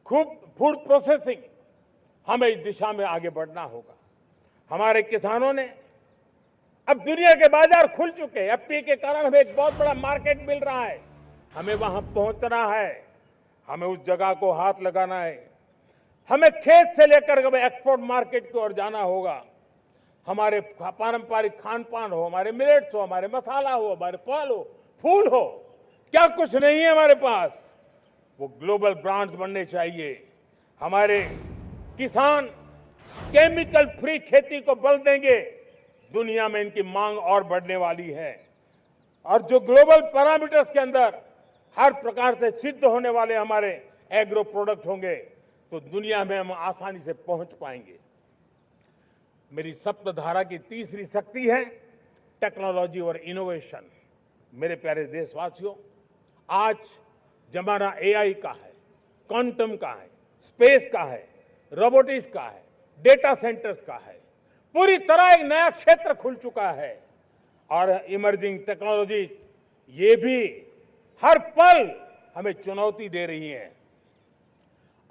फूड प्रोसेसिंग। हमें इस दिशा में आगे बढ़ना होगा। हमारे किसानों ने, अब दुनिया के बाजार खुल चुके हैं, एफपीए के कारण हमें एक बहुत बड़ा मार्केट मिल रहा है। हमें वहां पहुंचना है, हमें उस जगह को हाथ लगाना है। हमें खेत से लेकर एक्सपोर्ट मार्केट की ओर जाना होगा। हमारे पारंपरिक खान पान हो, हमारे मिलेट्स हो, हमारे मसाला हो, हमारे फल हो, फूल हो, क्या कुछ नहीं है हमारे पास, वो ग्लोबल ब्रांड्स बनने चाहिए। हमारे किसान केमिकल फ्री खेती को बल देंगे, दुनिया में इनकी मांग और बढ़ने वाली है। और जो ग्लोबल पैरामीटर्स के अंदर हर प्रकार से सिद्ध होने वाले हमारे एग्रो प्रोडक्ट होंगे, तो दुनिया में हम आसानी से पहुंच पाएंगे। मेरी सप्तधारा की तीसरी शक्ति है टेक्नोलॉजी और इनोवेशन। मेरे प्यारे देशवासियों, आज जमाना एआई का है, क्वांटम का है, स्पेस का है, रोबोटिक्स का है, डेटा सेंटर्स का है। पूरी तरह एक नया क्षेत्र खुल चुका है और इमर्जिंग टेक्नोलॉजी ये भी हर पल हमें चुनौती दे रही हैं।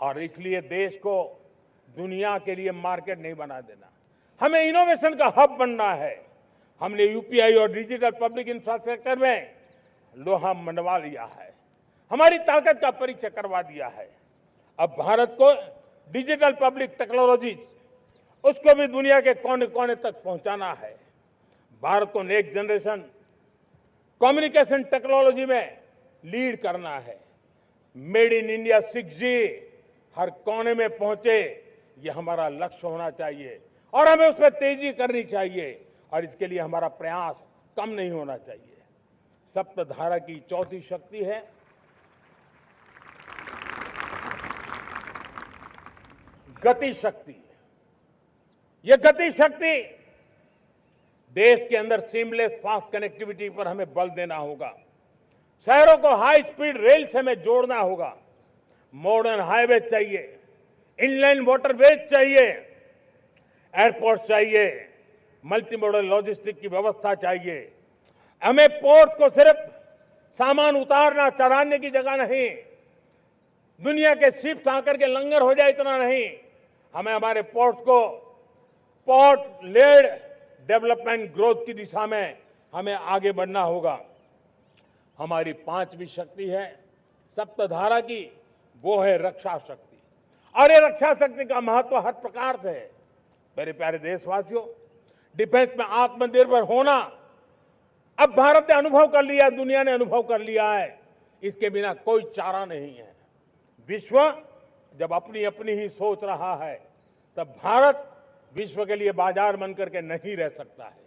और इसलिए देश को दुनिया के लिए मार्केट नहीं बना देना, हमें इनोवेशन का हब बनना है। हमने यूपीआई और डिजिटल पब्लिक इंफ्रास्ट्रक्चर में लोहा मनवा लिया है, हमारी ताकत का परिचय करवा दिया है। अब भारत को डिजिटल पब्लिक टेक्नोलॉजीज उसको भी दुनिया के कोने कोने तक पहुंचाना है। भारत को नेक्स्ट जनरेशन कम्युनिकेशन टेक्नोलॉजी में लीड करना है। मेड इन इंडिया 6G हर कोने में पहुंचे, ये हमारा लक्ष्य होना चाहिए और हमें उस पर तेजी करनी चाहिए और इसके लिए हमारा प्रयास कम नहीं होना चाहिए। सप्तधारा की चौथी शक्ति है गति शक्ति। ये गति शक्ति देश के अंदर सीमलेस फास्ट कनेक्टिविटी पर हमें बल देना होगा। शहरों को हाई स्पीड रेल से हमें जोड़ना होगा। मॉडर्न हाईवे चाहिए, इनलाइन वाटरवेज चाहिए, एयरपोर्ट चाहिए, मल्टी मॉडल लॉजिस्टिक की व्यवस्था चाहिए। हमें पोर्ट्स को सिर्फ सामान उतारना चढ़ाने की जगह नहीं, दुनिया के शिप्स आकर के लंगर हो जाए इतना नहीं, हमें हमारे पोर्ट्स को पोर्ट लेड डेवलपमेंट ग्रोथ की दिशा में हमें आगे बढ़ना होगा। हमारी पांचवी शक्ति है सप्तधारा की, वो है रक्षा शक्ति। और ये रक्षा शक्ति का महत्व हर प्रकार से है। मेरे प्यारे देशवासियों, डिफेंस में आत्मनिर्भर होना अब भारत ने अनुभव कर लिया, दुनिया ने अनुभव कर लिया है, इसके बिना कोई चारा नहीं है। विश्व जब अपनी अपनी ही सोच रहा है, तब भारत विश्व के लिए बाजार बन करके नहीं रह सकता है।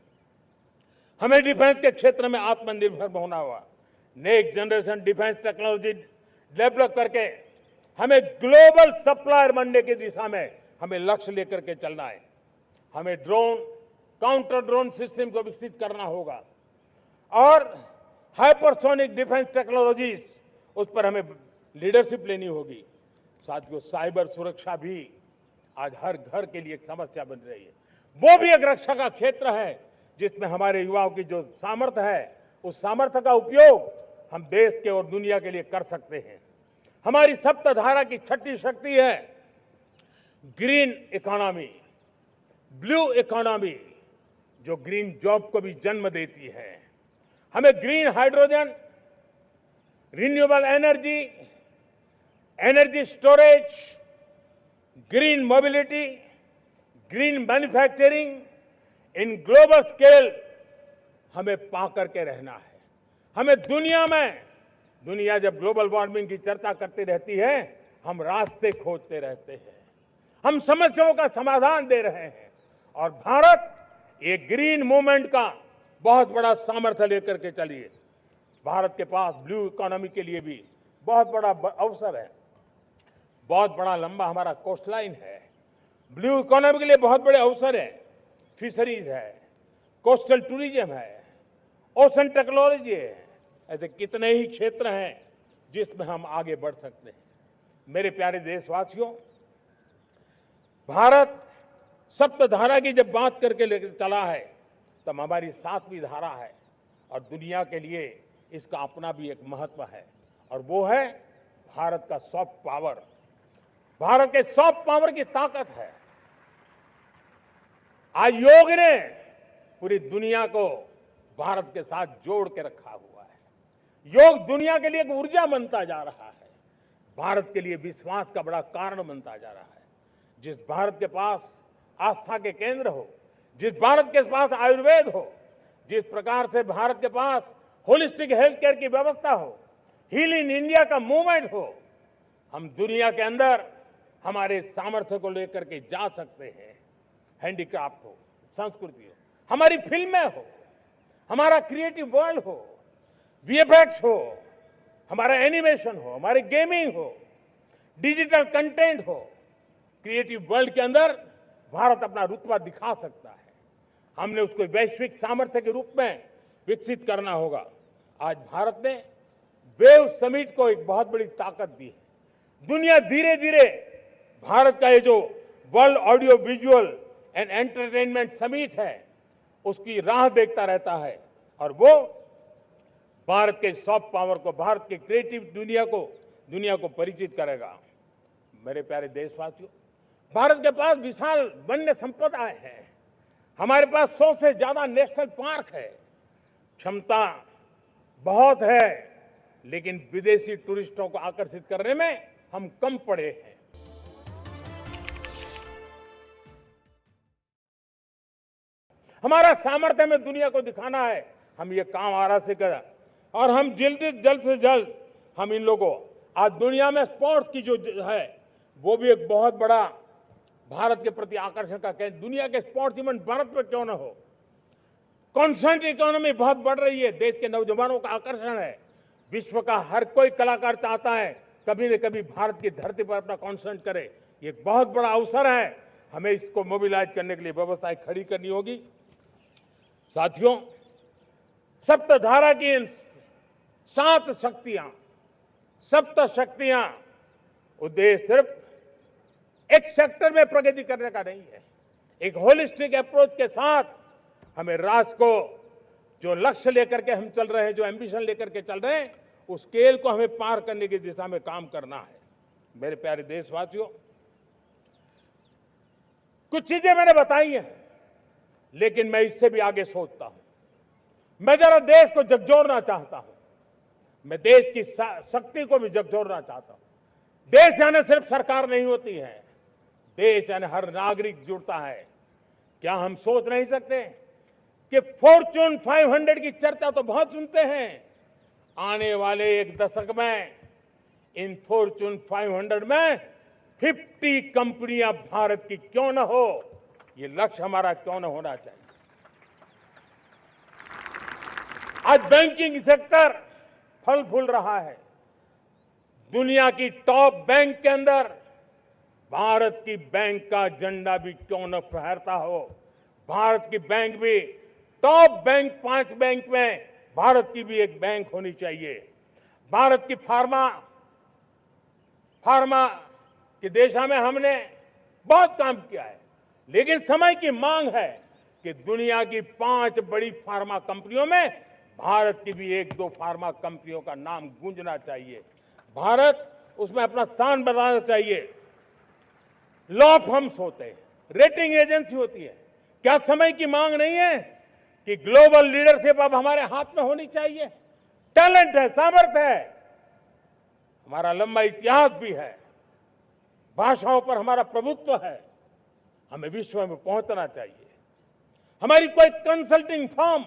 हमें डिफेंस के क्षेत्र में आत्मनिर्भर होना होगा। Next generation defence technology develop करके हमें ग्लोबल सप्लायर बनने की दिशा में हमें लक्ष्य लेकर के चलना है। हमें ड्रोन, काउंटर ड्रोन सिस्टम को विकसित करना होगा और हाइपरसोनिक डिफेंस टेक्नोलॉजीज, उस पर हमें लीडरशिप लेनी होगी। साथियों, साइबर सुरक्षा भी आज हर घर के लिए एक समस्या बन रही है। वो भी एक रक्षा का क्षेत्र है जिसमें हमारे युवाओं की जो सामर्थ्य है, उस सामर्थ्य का उपयोग हम देश के और दुनिया के लिए कर सकते हैं। हमारी सप्तधारा की छठी शक्ति है ग्रीन इकोनॉमी, ब्लू इकोनॉमी, जो ग्रीन जॉब को भी जन्म देती है। हमें green hydrogen, renewable energy, energy storage, green mobility, green manufacturing in global scale हमें पा करके रहना है। हमें दुनिया जब ग्लोबल वार्मिंग की चर्चा करती रहती है, हम रास्ते खोजते रहते हैं, हम समस्याओं का समाधान दे रहे हैं और भारत एक ग्रीन मूवमेंट का बहुत बड़ा सामर्थ्य लेकर के चलिए। भारत के पास ब्लू इकोनॉमी के लिए भी बहुत बड़ा अवसर है। बहुत बड़ा लंबा हमारा कोस्ट लाइन है। ब्लू इकोनॉमी के लिए बहुत बड़े अवसर है। फिशरीज है, कोस्टल टूरिज्म है, ओशन टेक्नोलॉजी है। ऐसे कितने ही क्षेत्र हैं जिसमें हम आगे बढ़ सकते हैं। मेरे प्यारे देशवासियों, भारत सप्तधारा की जब बात करके लेकर चला है, तब हमारी सातवीं धारा है और दुनिया के लिए इसका अपना भी एक महत्व है और वो है भारत का सॉफ्ट पावर। भारत के सॉफ्ट पावर की ताकत है। आज योग ने पूरी दुनिया को भारत के साथ जोड़ के रखा हुआ है। योग दुनिया के लिए एक ऊर्जा बनता जा रहा है, भारत के लिए विश्वास का बड़ा कारण बनता जा रहा है। जिस भारत के पास आस्था के केंद्र हो, जिस भारत के पास आयुर्वेद हो, जिस प्रकार से भारत के पास होलिस्टिक हेल्थ केयर की व्यवस्था हो, हील इन इंडिया का मूवमेंट हो, हम दुनिया के अंदर हमारे सामर्थ्य को लेकर के जा सकते हैं। हैंडीक्राफ्ट हो, संस्कृति हो, हमारी फिल्में हो, हमारा क्रिएटिव वर्ल्ड हो, वीएफएक्स हो, हमारा एनिमेशन हो, हमारी गेमिंग हो, डिजिटल कंटेंट हो, क्रिएटिव वर्ल्ड के अंदर भारत अपना रुतबा दिखा सकता है। हमने उसको वैश्विक सामर्थ्य के रूप में विकसित करना होगा। आज भारत ने वेव समिट को एक बहुत बड़ी ताकत दी है। दुनिया धीरे धीरे भारत का ये जो world audio visual and entertainment summit है, उसकी राह देखता रहता है और वो भारत के सॉफ्ट पावर को, भारत के क्रिएटिव दुनिया को परिचित करेगा। मेरे प्यारे देशवासियों, भारत के पास विशाल वन्य संपदा है। हमारे पास 100 से ज्यादा नेशनल पार्क है। क्षमता बहुत है, लेकिन विदेशी टूरिस्टों को आकर्षित करने में हम कम पड़े हैं। हमारा सामर्थ्य में दुनिया को दिखाना है। हम ये काम आरा से करें और हम जल्द से जल्द हम इन लोगों आज दुनिया में स्पोर्ट्स की जो है वो भी एक बहुत बड़ा भारत के प्रति आकर्षण का केंद्र। दुनिया के स्पोर्ट्स इवेंट भारत में क्यों ना हो। कॉन्स्टेंट इकोनॉमी बहुत बढ़ रही है, देश के नौजवानों का आकर्षण है। विश्व का हर कोई कलाकार चाहता है कभी न कभी भारत की धरती पर अपना कॉन्सर्ट करे। ये एक बहुत बड़ा अवसर है, हमें इसको मोबिलाइज करने के लिए व्यवस्थाएं खड़ी करनी होगी। साथियों, सप्तधारा की इन 7 शक्तियां, सप्त शक्तियां उद्देश्य सिर्फ एक सेक्टर में प्रगति करने का नहीं है। एक होलिस्टिक अप्रोच के साथ हमें राष्ट्र को जो लक्ष्य लेकर के हम चल रहे हैं, जो एम्बिशन लेकर के चल रहे हैं, उस स्केल को हमें पार करने की दिशा में काम करना है। मेरे प्यारे देशवासियों, कुछ चीजें मैंने बताई हैं, लेकिन मैं इससे भी आगे सोचता हूं। मैं जरा देश को झकझोरना चाहता हूं। मैं देश की शक्ति को भी झकझोरना चाहता हूं। देश यानी सिर्फ सरकार नहीं होती है, देश यानी हर नागरिक जुड़ता है। क्या हम सोच नहीं सकते कि फॉर्च्यून 500 की चर्चा तो बहुत सुनते हैं। आने वाले एक दशक में इन फॉर्च्यून 500 में 50 कंपनियां भारत की क्यों न हो, ये लक्ष्य हमारा क्यों न होना चाहिए। आज बैंकिंग सेक्टर फल फूल रहा है। दुनिया की टॉप बैंक के अंदर भारत की बैंक का झंडा भी क्यों न फहरता हो। भारत की बैंक भी टॉप बैंक 5 बैंक में भारत की भी एक बैंक होनी चाहिए। भारत की फार्मा की दिशा में हमने बहुत काम किया है, लेकिन समय की मांग है कि दुनिया की 5 बड़ी फार्मा कंपनियों में भारत की भी 1-2 फार्मा कंपनियों का नाम गूंजना चाहिए। भारत उसमें अपना स्थान बनाना चाहिए। लॉ फर्म्स होते हैं, रेटिंग एजेंसी होती है। क्या समय की मांग नहीं है कि ग्लोबल लीडरशिप अब हमारे हाथ में होनी चाहिए। टैलेंट है, सामर्थ्य है, हमारा लंबा इतिहास भी है, भाषाओं पर हमारा प्रभुत्व है। हमें विश्व में पहुंचना चाहिए। हमारी कोई कंसल्टिंग फर्म,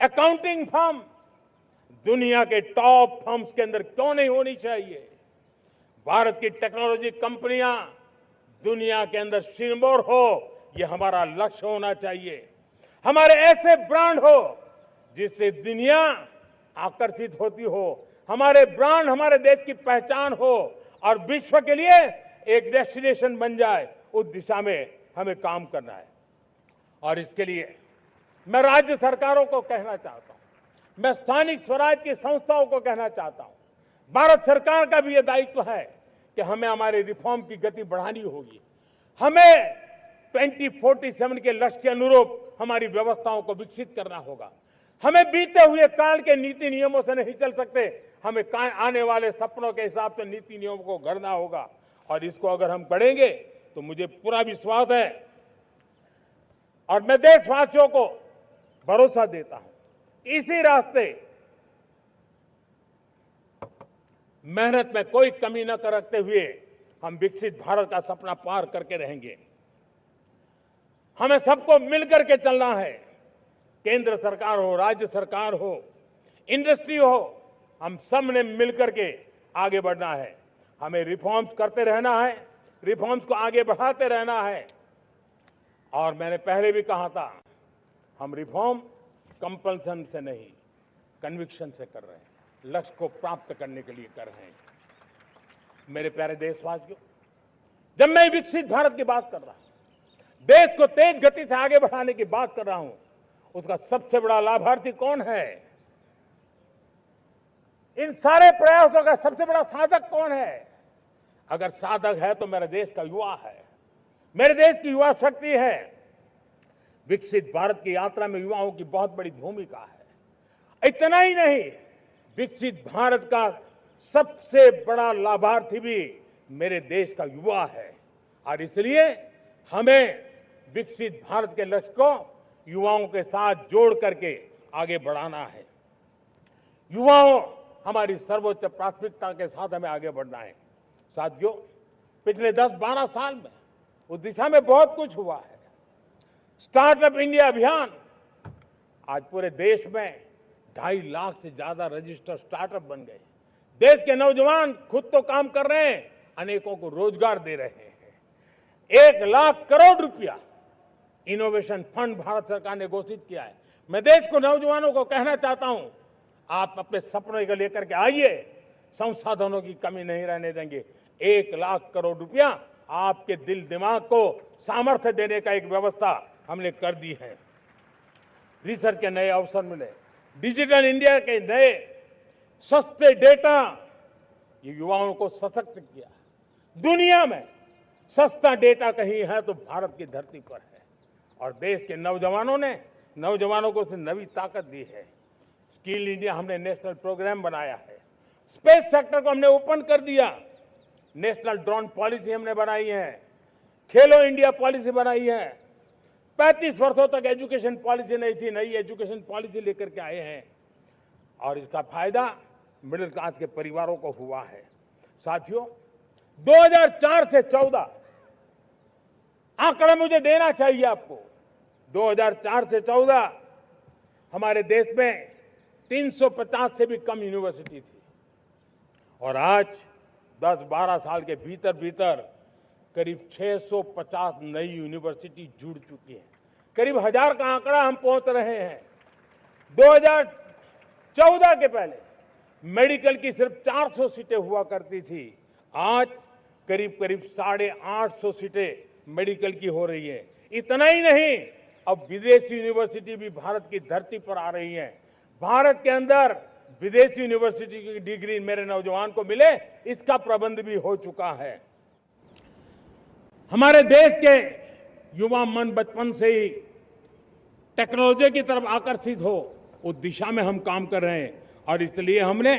अकाउंटिंग फर्म दुनिया के टॉप फर्म्स के अंदर क्यों नहीं होनी चाहिए। भारत की टेक्नोलॉजी कंपनियां दुनिया के अंदर सिरमौर हो, यह हमारा लक्ष्य होना चाहिए। हमारे ऐसे ब्रांड हो जिससे दुनिया आकर्षित होती हो। हमारे ब्रांड हमारे देश की पहचान हो और विश्व के लिए एक डेस्टिनेशन बन जाए। उस दिशा में हमें काम करना है। और इसके लिए मैं राज्य सरकारों को कहना चाहता हूं, मैं स्थानिक स्वराज की संस्थाओं को कहना चाहता हूं, भारत सरकार का भी यह दायित्व है कि हमें हमारे रिफॉर्म की गति बढ़ानी होगी। हमें 2047 के लक्ष्य के अनुरूप हमारी व्यवस्थाओं को विकसित करना होगा। हमें बीते हुए काल के नीति नियमों से नहीं चल सकते। हमें आने वाले सपनों के हिसाब से नीति नियमों को गढ़ना होगा। और इसको अगर हम पढ़ेंगे तो मुझे पूरा विश्वास है और मैं देशवासियों को भरोसा देता हूं, इसी रास्ते मेहनत में कोई कमी न करते हुए हम विकसित भारत का सपना पार करके रहेंगे। हमें सबको मिलकर के चलना है। केंद्र सरकार हो, राज्य सरकार हो, इंडस्ट्री हो, हम सब ने मिलकर के आगे बढ़ना है। हमें रिफॉर्म्स करते रहना है, रिफॉर्म्स को आगे बढ़ाते रहना है। और मैंने पहले भी कहा था, हम रिफॉर्म कंपल्सन से नहीं, कन्विक्शन से कर रहे हैं, लक्ष्य को प्राप्त करने के लिए कर रहे हैं। मेरे प्यारे देशवासियों, जब मैं विकसित भारत की बात कर रहा हूं, देश को तेज गति से आगे बढ़ाने की बात कर रहा हूं, उसका सबसे बड़ा लाभार्थी कौन है? इन सारे प्रयासों का सबसे बड़ा साधक कौन है? अगर साधक है तो मेरे देश का युवा है, मेरे देश की युवा शक्ति है। विकसित भारत की यात्रा में युवाओं की बहुत बड़ी भूमिका है। इतना ही नहीं, विकसित भारत का सबसे बड़ा लाभार्थी भी मेरे देश का युवा है और इसलिए हमें विकसित भारत के लक्ष्य को युवाओं के साथ जोड़ करके आगे बढ़ाना है। युवाओं हमारी सर्वोच्च प्राथमिकता के साथ हमें आगे बढ़ना है। साथियों, पिछले 10-12 साल में उस दिशा में बहुत कुछ हुआ है। स्टार्टअप इंडिया अभियान, आज पूरे देश में 2.5 लाख से ज्यादा रजिस्टर्ड स्टार्टअप बन गए। देश के नौजवान खुद तो काम कर रहे हैं, अनेकों को रोजगार दे रहे हैं। 1 लाख करोड़ रुपया इनोवेशन फंड भारत सरकार ने घोषित किया है। मैं देश को, नौजवानों को कहना चाहता हूं, आप अपने सपनों को लेकर के आइए, संसाधनों की कमी नहीं रहने देंगे। 1 लाख करोड़ रुपया आपके दिल दिमाग को सामर्थ्य देने का एक व्यवस्था हमने कर दी है। रिसर्च के नए अवसर मिले, डिजिटल इंडिया के नए सस्ते डेटा, ये युवाओं को सशक्त किया। दुनिया में सस्ता डेटा कहीं है तो भारत की धरती पर है और देश के नौजवानों को नई ताकत दी है। स्किल इंडिया हमने नेशनल प्रोग्राम बनाया है। स्पेस सेक्टर को हमने ओपन कर दिया। नेशनल ड्रोन पॉलिसी हमने बनाई है। खेलो इंडिया पॉलिसी बनाई है। 35 वर्षों तक एजुकेशन पॉलिसी नहीं थी, नई एजुकेशन पॉलिसी लेकर के आए हैं और इसका फायदा मिडिल क्लास के परिवारों को हुआ है। साथियों, 2004 से 14 आंकड़ा मुझे देना चाहिए आपको। 2004 से 14 हमारे देश में 350 से भी कम यूनिवर्सिटी थी और आज 10-12 साल के भीतर भीतर करीब 650 नई यूनिवर्सिटी जुड़ चुकी है। करीब 1000 का आंकड़ा हम पहुंच रहे हैं। 2014 के पहले मेडिकल की सिर्फ 400 सीटें हुआ करती थी, आज करीब 850 सीटें मेडिकल की हो रही है। इतना ही नहीं, अब विदेशी यूनिवर्सिटी भी भारत की धरती पर आ रही है। भारत के अंदर विदेशी यूनिवर्सिटी की डिग्री मेरे नौजवान को मिले, इसका प्रबंध भी हो चुका है। हमारे देश के युवा मन बचपन से ही टेक्नोलॉजी की तरफ आकर्षित हो, उस दिशा में हम काम कर रहे हैं और इसलिए हमने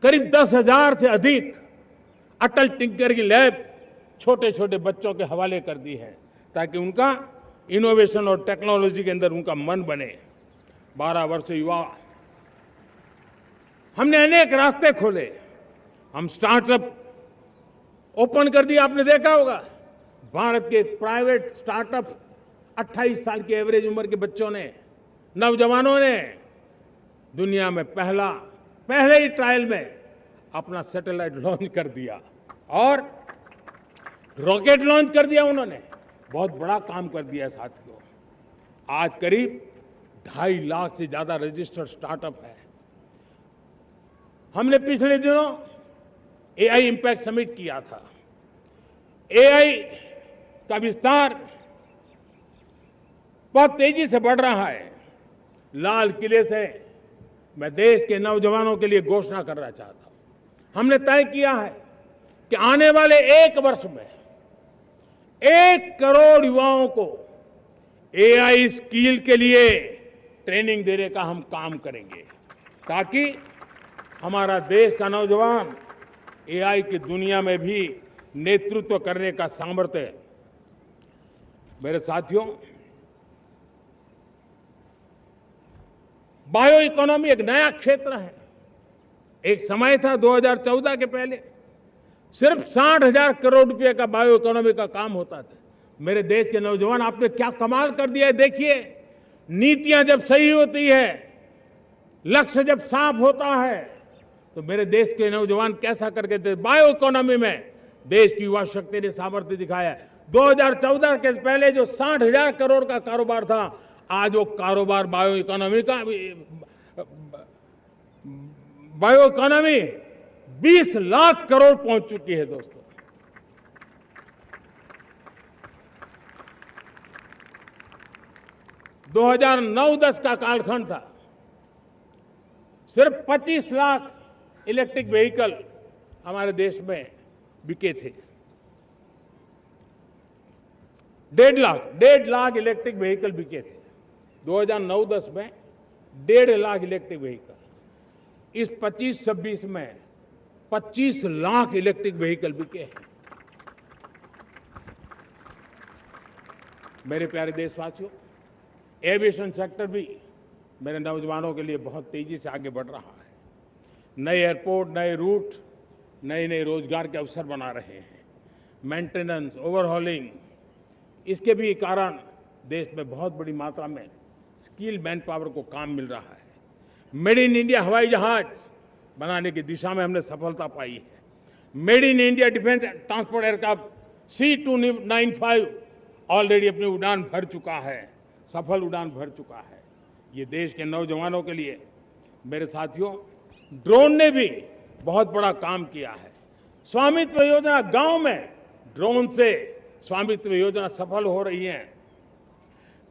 करीब 10,000 से अधिक अटल टिंकरिंग लैब छोटे छोटे बच्चों के हवाले कर दी है ताकि उनका इनोवेशन और टेक्नोलॉजी के अंदर उनका मन बने। 12 वर्ष युवा, हमने अनेक रास्ते खोले। हम स्टार्टअप ओपन कर दिया। आपने देखा होगा भारत के प्राइवेट स्टार्टअप 28 साल की एवरेज उम्र के बच्चों ने, नौजवानों ने दुनिया में पहले ही ट्रायल में अपना सैटेलाइट लॉन्च कर दिया और रॉकेट लॉन्च कर दिया। उन्होंने बहुत बड़ा काम कर दिया साथियों। आज करीब 2.5 लाख से ज्यादा रजिस्टर्ड स्टार्टअप है। हमने पिछले दिनों एआई इंपैक्ट समिट किया था। एआई का विस्तार बहुत तेजी से बढ़ रहा है। लाल किले से मैं देश के नौजवानों के लिए घोषणा करना चाहता हूं। हमने तय किया है कि आने वाले 1 वर्ष में 1 करोड़ युवाओं को एआई स्किल के लिए ट्रेनिंग देने का हम काम करेंगे ताकि हमारा देश का नौजवान एआई की दुनिया में भी नेतृत्व करने का सामर्थ्य। मेरे साथियों, बायो इकोनॉमी एक नया क्षेत्र है। एक समय था 2014 के पहले सिर्फ 60,000 करोड़ रुपए का बायो इकोनॉमी का काम होता था। मेरे देश के नौजवान, आपने क्या कमाल कर दिया है। देखिए, नीतियां जब सही होती है, लक्ष्य जब साफ होता है, तो मेरे देश के नौजवान कैसा करके बायो इकोनॉमी में देश की युवा शक्ति ने सामर्थ्य दिखाया। 2014 के पहले जो 60,000 करोड़ का कारोबार था, आज वो कारोबार बायो इकोनॉमी 20 लाख करोड़ पहुंच चुकी है। दोस्तों, दो 2009-10 का कालखंड था, सिर्फ 25 लाख इलेक्ट्रिक व्हीकल हमारे देश में बिके थे। 1.5 लाख इलेक्ट्रिक व्हीकल बिके थे 2009-10 में। 1.5 लाख इलेक्ट्रिक व्हीकल। इस 25-26 में 25 लाख इलेक्ट्रिक व्हीकल बिके हैं। मेरे प्यारे देशवासियों, एविएशन सेक्टर भी मेरे नौजवानों के लिए बहुत तेजी से आगे बढ़ रहा है। नए एयरपोर्ट, नए रूट, नए नए रोजगार के अवसर बना रहे हैं। मेंटेनेंस, ओवरहॉलिंग, इसके भी कारण देश में बहुत बड़ी मात्रा में स्किल मैन पावर को काम मिल रहा है। मेड इन इंडिया हवाई जहाज बनाने की दिशा में हमने सफलता पाई है। Made in India defence transport aircraft C295 already अपनी उड़ान भर चुका है, सफल उड़ान भर चुका है। ये देश के नौजवानों के लिए, मेरे साथियों, ड्रोन ने भी बहुत बड़ा काम किया है। स्वामित्व योजना, गांव में ड्रोन से स्वामित्व योजना सफल हो रही है।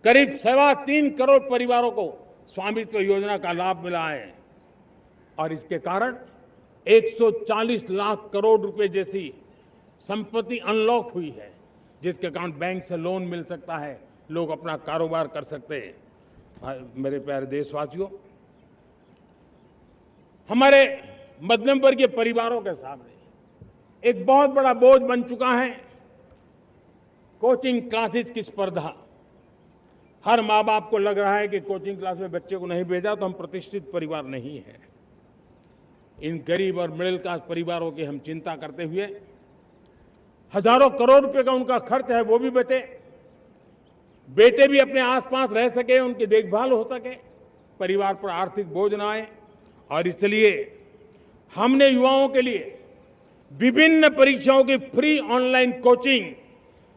करीब 3.25 करोड़ परिवारों को स्वामित्व योजना का लाभ मिला है और इसके कारण 140 लाख करोड़ रुपए जैसी संपत्ति अनलॉक हुई है, जिसके कारण बैंक से लोन मिल सकता है, लोग अपना कारोबार कर सकते हैं। मेरे प्यारे देशवासियों, हमारे मध्यम वर्गीय परिवारों के सामने एक बहुत बड़ा बोझ बन चुका है कोचिंग क्लासेस की स्पर्धा। हर माँ बाप को लग रहा है कि कोचिंग क्लास में बच्चे को नहीं भेजा तो हम प्रतिष्ठित परिवार नहीं है। इन गरीब और मिडिल क्लास परिवारों की हम चिंता करते हुए हजारों करोड़ रुपए का उनका खर्च है वो भी बचे, बेटे भी अपने आसपास रह सके, उनकी देखभाल हो सके, परिवार पर आर्थिक बोझ ना आए। और इसलिए हमने युवाओं के लिए विभिन्न परीक्षाओं की फ्री ऑनलाइन कोचिंग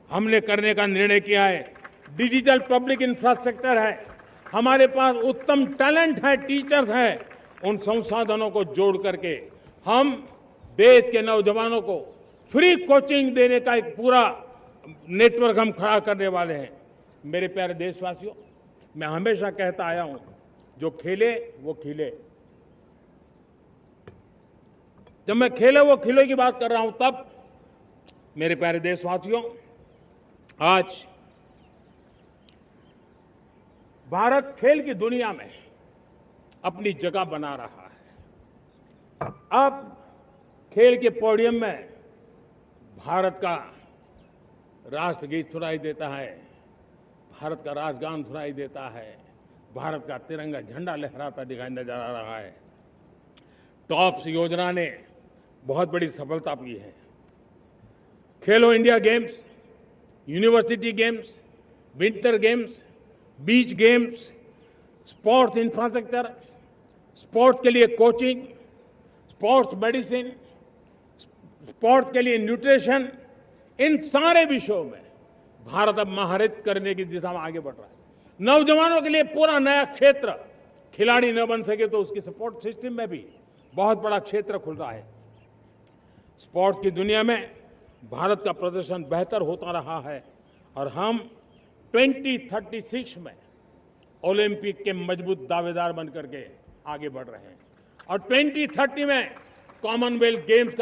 हमने करने का निर्णय किया है। डिजिटल पब्लिक इंफ्रास्ट्रक्चर है, हमारे पास उत्तम टैलेंट है, टीचर्स हैं, उन संसाधनों को जोड़ करके हम देश के नौजवानों को फ्री कोचिंग देने का एक पूरा नेटवर्क हम खड़ा करने वाले हैं। मेरे प्यारे देशवासियों, मैं हमेशा कहता आया हूं, जो खेले वो खिले। जब मैं खेले वो खिले की बात कर रहा हूं, तब मेरे प्यारे देशवासियों, आज भारत खेल की दुनिया में अपनी जगह बना रहा है। अब खेल के पोडियम में भारत का राष्ट्रगीत सुनाई देता है, भारत का राष्ट्रगान सुनाई देता है, भारत का तिरंगा झंडा लहराता दिखाई नजर आ रहा है। टॉप्स योजना ने बहुत बड़ी सफलता पाई है। खेलो India games, university games, winter games, beach games, sports infrastructure, sports के लिए कोचिंग, स्पोर्ट्स मेडिसिन, स्पोर्ट्स के लिए न्यूट्रिशन, इन सारे विषयों में भारत अब महारत करने की दिशा में आगे बढ़ रहा है। नौजवानों के लिए पूरा नया क्षेत्र, खिलाड़ी न बन सके तो उसकी सपोर्ट सिस्टम में भी बहुत बड़ा क्षेत्र खुल रहा है। स्पोर्ट्स की दुनिया में भारत का प्रदर्शन बेहतर होता रहा है और हम 2036 में ओलंपिक के मजबूत दावेदार बनकर के आगे बढ़ रहे हैं और 2030 में कॉमनवेल्थ गेम्स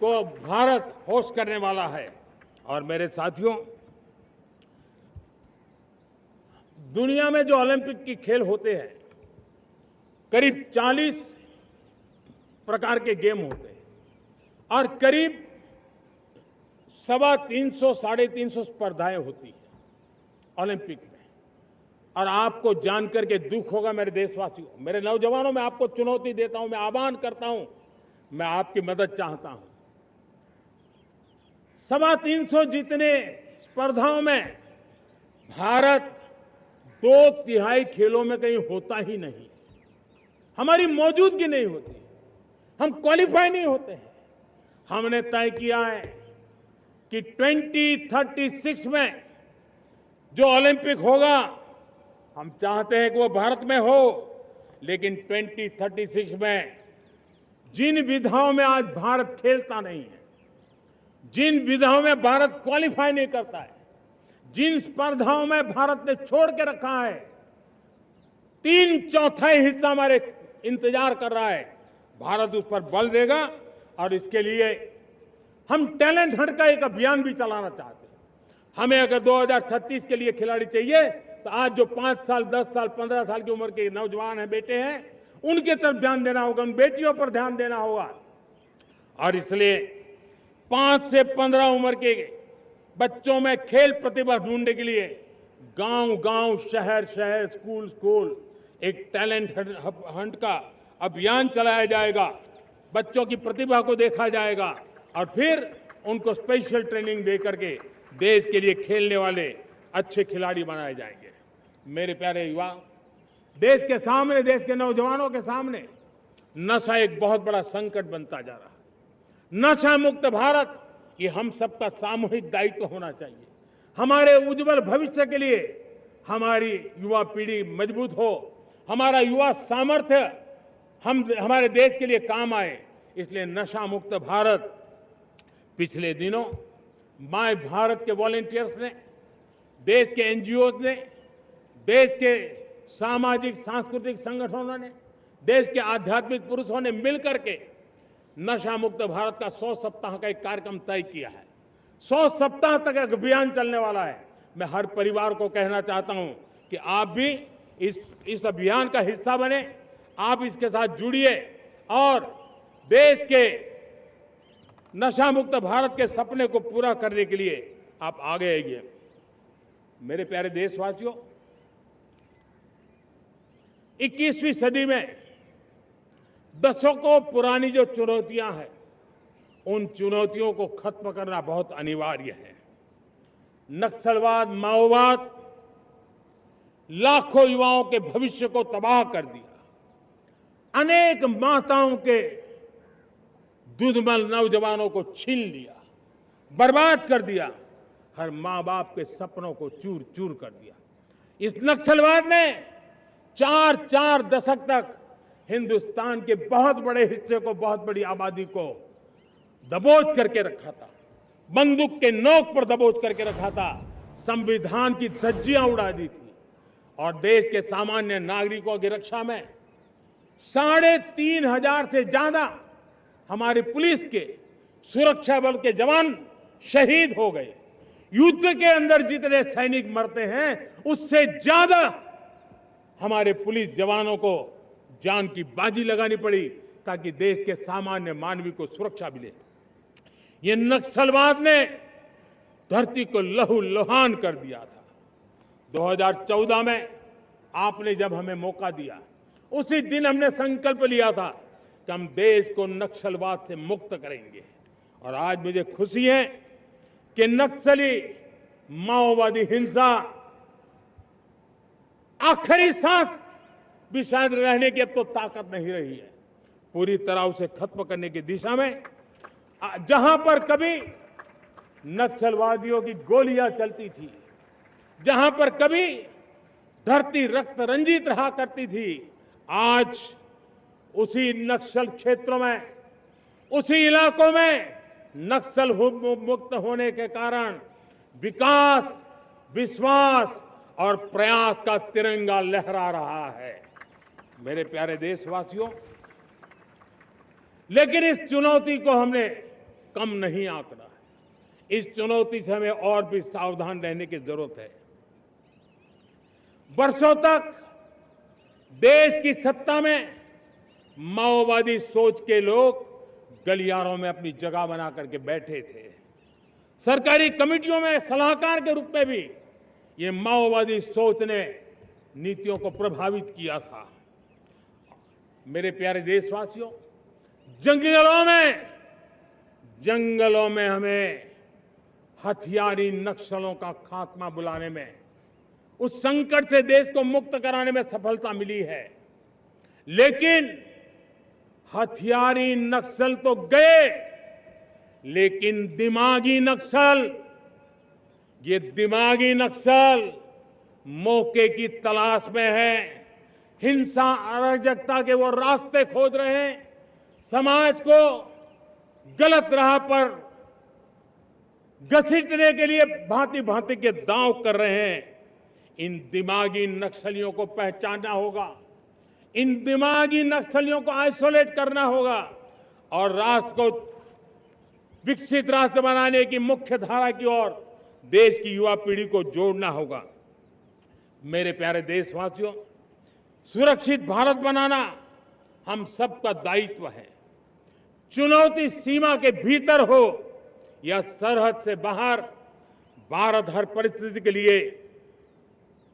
को भारत होस्ट करने वाला है। और मेरे साथियों, दुनिया में जो ओलंपिक की खेल होते हैं, करीब 40 प्रकार के गेम होते हैं और करीब 350 साढ़े 350 स्पर्धाएं होती हैं ओलंपिक में। और आपको जानकर के दुख होगा मेरे देशवासियों, मेरे नौजवानों, मैं आपको चुनौती देता हूं, मैं आह्वान करता हूं, मैं आपकी मदद चाहता हूं। 350 जितने स्पर्धाओं में भारत 2/3 खेलों में कहीं होता ही नहीं, हमारी मौजूदगी नहीं होती, हम क्वालिफाई नहीं होते हैं। हमने तय किया है कि 2036 में जो ओलंपिक होगा, हम चाहते हैं कि वो भारत में हो, लेकिन 2036 में जिन विधाओं में आज भारत खेलता नहीं है, जिन विधाओं में भारत क्वालिफाई नहीं करता है, जिन स्पर्धाओं में भारत ने छोड़ के रखा है, 3/4 हिस्सा हमारे इंतजार कर रहा है। भारत उस पर बल देगा और इसके लिए हम टैलेंट हंट का एक अभियान भी चलाना चाहते हैं। हमें अगर 2036 के लिए खिलाड़ी चाहिए तो आज जो 5 साल, 10 साल, 15 साल की उम्र के नौजवान हैं, बेटे हैं, उनके तरफ ध्यान देना होगा, उन बेटियों पर ध्यान देना होगा। और इसलिए 5 से 15 उम्र के बच्चों में खेल प्रतिभा ढूंढने के लिए गांव-गांव, शहर-शहर, स्कूल-स्कूल एक टैलेंट हंट का अभियान चलाया जाएगा। बच्चों की प्रतिभा को देखा जाएगा और फिर उनको स्पेशल ट्रेनिंग दे करके देश के लिए खेलने वाले अच्छे खिलाड़ी बनाए जाएंगे। मेरे प्यारे युवा, देश के सामने, देश के नौजवानों के सामने नशा एक बहुत बड़ा संकट बनता जा रहा है। नशा मुक्त भारत ये हम सबका सामूहिक दायित्व होना चाहिए। हमारे उज्जवल भविष्य के लिए हमारी युवा पीढ़ी मजबूत हो, हमारा युवा सामर्थ्य हमारे देश के लिए काम आए, इसलिए नशा मुक्त भारत। पिछले दिनों माय भारत के वॉलंटियर्स ने, देश के एनजीओ ने, देश के सामाजिक सांस्कृतिक संगठनों ने, देश के आध्यात्मिक पुरुषों ने मिलकर के नशा मुक्त भारत का 100 सप्ताह का एक कार्यक्रम तय किया है। 100 सप्ताह तक एक अभियान चलने वाला है। मैं हर परिवार को कहना चाहता हूं कि आप भी इस अभियान का हिस्सा बने, आप इसके साथ जुड़िए और देश के नशा मुक्त भारत के सपने को पूरा करने के लिए आप आगे आइए। मेरे प्यारे देशवासियों, 21वीं सदी में दशकों पुरानी जो चुनौतियां हैं, उन चुनौतियों को खत्म करना बहुत अनिवार्य है। नक्सलवाद, माओवाद लाखों युवाओं के भविष्य को तबाह कर दिया। अनेक माताओं के दूधमल नौजवानों को छीन लिया, बर्बाद कर दिया। हर मां बाप के सपनों को चूर चूर कर दिया। इस नक्सलवाद ने 4 दशक तक हिंदुस्तान के बहुत बड़े हिस्से को, बहुत बड़ी आबादी को दबोच करके रखा था, बंदूक के नोक पर दबोच करके रखा था, संविधान की धज्जियां उड़ा दी थी और देश के सामान्य नागरिकों की रक्षा में 3,500 से ज्यादा हमारे पुलिस के, सुरक्षा बल के जवान शहीद हो गए। युद्ध के अंदर जितने सैनिक मरते हैं, उससे ज्यादा हमारे पुलिस जवानों को जान की बाजी लगानी पड़ी ताकि देश के सामान्य मानवी को सुरक्षा मिले। ये नक्सलवाद ने धरती को लहूलुहान कर दिया था। 2014 में आपने जब हमें मौका दिया, उसी दिन हमने संकल्प लिया था कि हम देश को नक्सलवाद से मुक्त करेंगे। और आज मुझे खुशी है कि नक्सली माओवादी हिंसा आखिरी सांस भी शायद रहने की अब तो ताकत नहीं रही है। पूरी तरह उसे खत्म करने की दिशा में जहां पर कभी नक्सलवादियों की गोलियां चलती थी, जहां पर कभी धरती रक्त रंजित रहा करती थी, आज उसी नक्सल क्षेत्रों में, उसी इलाकों में नक्सल मुक्त होने के कारण विकास, विश्वास और प्रयास का तिरंगा लहरा रहा है। मेरे प्यारे देशवासियों, लेकिन इस चुनौती को हमने कम नहीं आंकना है। इस चुनौती से हमें और भी सावधान रहने की जरूरत है। वर्षों तक देश की सत्ता में माओवादी सोच के लोग गलियारों में अपनी जगह बना करके बैठे थे। सरकारी कमेटियों में सलाहकार के रूप में भी ये माओवादी सोच ने नीतियों को प्रभावित किया था। मेरे प्यारे देशवासियों, जंगलों में हमें हथियारी नक्सलों का खात्मा बुलाने में, उस संकट से देश को मुक्त कराने में सफलता मिली है। लेकिन हथियारी नक्सल तो गए, लेकिन दिमागी नक्सल, ये दिमागी नक्सल मौके की तलाश में है। हिंसा, अराजकता के वो रास्ते खोज रहे हैं, समाज को गलत राह पर घसीटने के लिए भांति भांति के दांव कर रहे हैं। इन दिमागी नक्सलियों को पहचानना होगा, इन दिमागी नक्सलियों को आइसोलेट करना होगा और राष्ट्र को विकसित राष्ट्र बनाने की मुख्य धारा की ओर देश की युवा पीढ़ी को जोड़ना होगा। मेरे प्यारे देशवासियों, सुरक्षित भारत बनाना हम सबका दायित्व है। चुनौती सीमा के भीतर हो या सरहद से बाहर, भारत हर परिस्थिति के लिए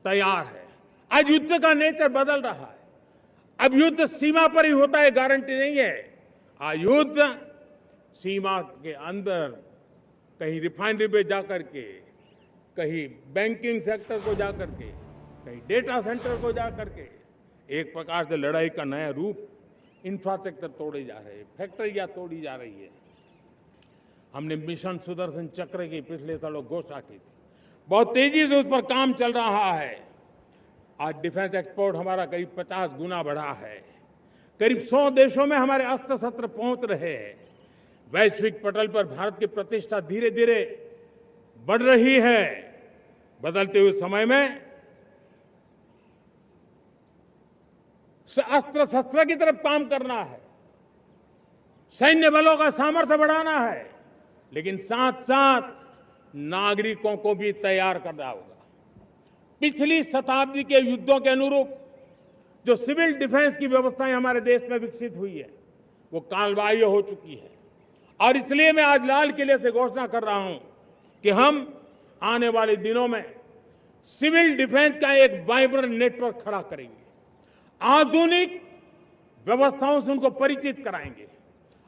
तैयार है। आज युद्ध का नेचर बदल रहा है। अब युद्ध सीमा पर ही होता है, गारंटी नहीं है। आज युद्ध सीमा के अंदर, कहीं रिफाइनरी पे जाकर के, कहीं बैंकिंग सेक्टर को जाकर के, कहीं डेटा सेंटर को जाकर के, एक प्रकार से लड़ाई का नया रूप, इंफ्रास्ट्रक्चर तोड़े जा रहे हैं, फैक्ट्रियां तोड़ी जा रही है। हमने मिशन सुदर्शन चक्र की पिछले सालों घोषणा की थी, बहुत तेजी से उस पर काम चल रहा है। आज डिफेंस एक्सपोर्ट हमारा करीब 50 गुना बढ़ा है। करीब 100 देशों में हमारे अस्त्र शस्त्र पहुंच रहे हैं। वैश्विक पटल पर भारत की प्रतिष्ठा धीरे धीरे बढ़ रही है। बदलते हुए समय में अस्त्र शस्त्र की तरफ काम करना है, सैन्य बलों का सामर्थ्य बढ़ाना है, लेकिन साथ साथ नागरिकों को भी तैयार करना होगा। पिछली शताब्दी के युद्धों के अनुरूप जो सिविल डिफेंस की व्यवस्थाएं हमारे देश में विकसित हुई है, वो कालबाह्य हो चुकी है। और इसलिए मैं आज लाल किले से घोषणा कर रहा हूं कि हम आने वाले दिनों में सिविल डिफेंस का एक वाइब्रेंट नेटवर्क खड़ा करेंगे। आधुनिक व्यवस्थाओं से उनको परिचित कराएंगे।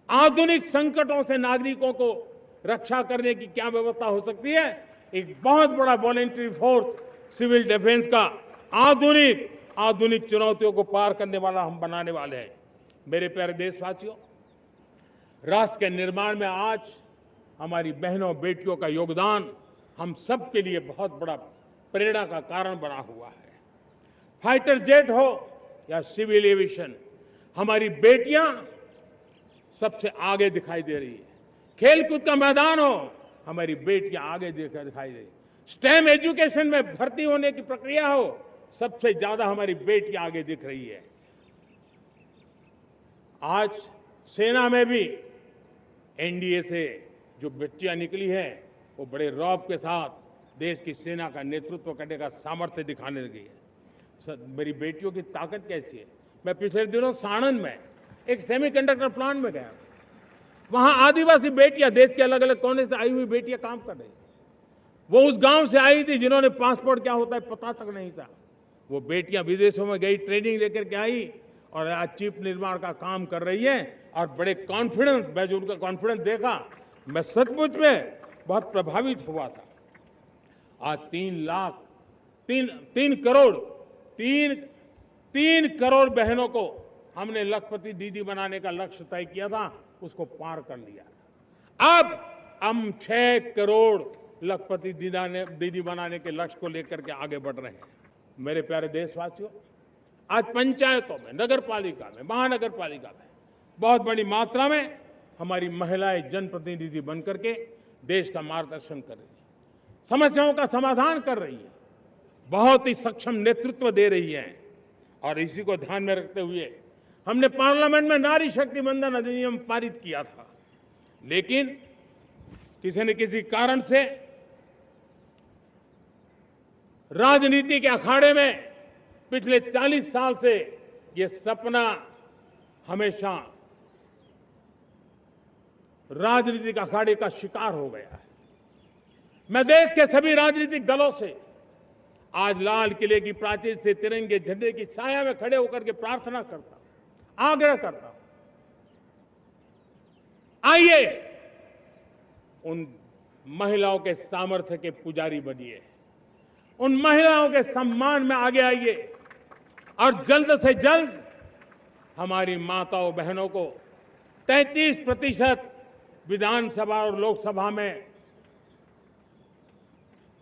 आधुनिक संकटों से नागरिकों को रक्षा करने की क्या व्यवस्था हो सकती है, एक बहुत बड़ा वॉलेंटरी फोर्स सिविल डिफेंस का आधुनिक चुनौतियों को पार करने वाला हम बनाने वाले हैं। मेरे प्यारे देशवासियों, राष्ट्र के निर्माण में आज हमारी बहनों बेटियों का योगदान हम सब के लिए बहुत बड़ा प्रेरणा का कारण बना हुआ है। फाइटर जेट हो या सिविल एविएशन, हमारी बेटियां सबसे आगे दिखाई दे रही है। खेलकूद का मैदान हो, हमारी बेटियां आगे दिखाई दे रही है। स्टेम एजुकेशन में भर्ती होने की प्रक्रिया हो, सबसे ज्यादा हमारी बेटियां आगे दिख रही है। आज सेना में भी एनडीए से जो बच्चियां निकली हैं, वो बड़े रौब के साथ देश की सेना का नेतृत्व करने का सामर्थ्य दिखाने लगी है। मेरी बेटियों की ताकत कैसी है। मैं पिछले दिनों साणंद में एक सेमीकंडक्टर प्लांट में गया। वहां आदिवासी बेटियां, देश के अलग अलग कोने से आई हुई बेटियां काम कर रही थी। वो उस गांव से आई थी जिन्होंने पासपोर्ट क्या होता है पता तक नहीं था। वो बेटियां विदेशों में गई, ट्रेनिंग लेकर के आई और आज चिप निर्माण का काम कर रही है और बड़े कॉन्फिडेंस, मैं जो उनका कॉन्फिडेंस देखा, मैं सचमुच में बहुत प्रभावित हुआ था। आज 3 करोड़ बहनों को हमने लखपति दीदी बनाने का लक्ष्य तय किया था, उसको पार कर लिया। अब हम 6 करोड़ लखपति दीदी बनाने के लक्ष्य को लेकर के आगे बढ़ रहे हैं। मेरे प्यारे देशवासियों, आज पंचायतों में, नगर पालिका में, महानगर पालिका में बहुत बड़ी मात्रा में हमारी महिलाएं जनप्रतिनिधि बनकर के देश का मार्गदर्शन कर रही है, समस्याओं का समाधान कर रही है, बहुत ही सक्षम नेतृत्व दे रही है। और इसी को ध्यान में रखते हुए हमने पार्लियामेंट में नारी शक्ति वंदन अधिनियम पारित किया था, लेकिन किसी न किसी कारण से राजनीति के अखाड़े में पिछले 40 साल से ये सपना हमेशा राजनीतिक अखाड़े का शिकार हो गया है। मैं देश के सभी राजनीतिक दलों से आज लाल किले की प्राचीर से तिरंगे झंडे की छाया में खड़े होकर के प्रार्थना करता हूं, आग्रह करता हूं, आइए उन महिलाओं के सामर्थ्य के पुजारी बनिए, उन महिलाओं के सम्मान में आगे आइए और जल्द से जल्द हमारी माताओं बहनों को 33% विधानसभा और लोकसभा में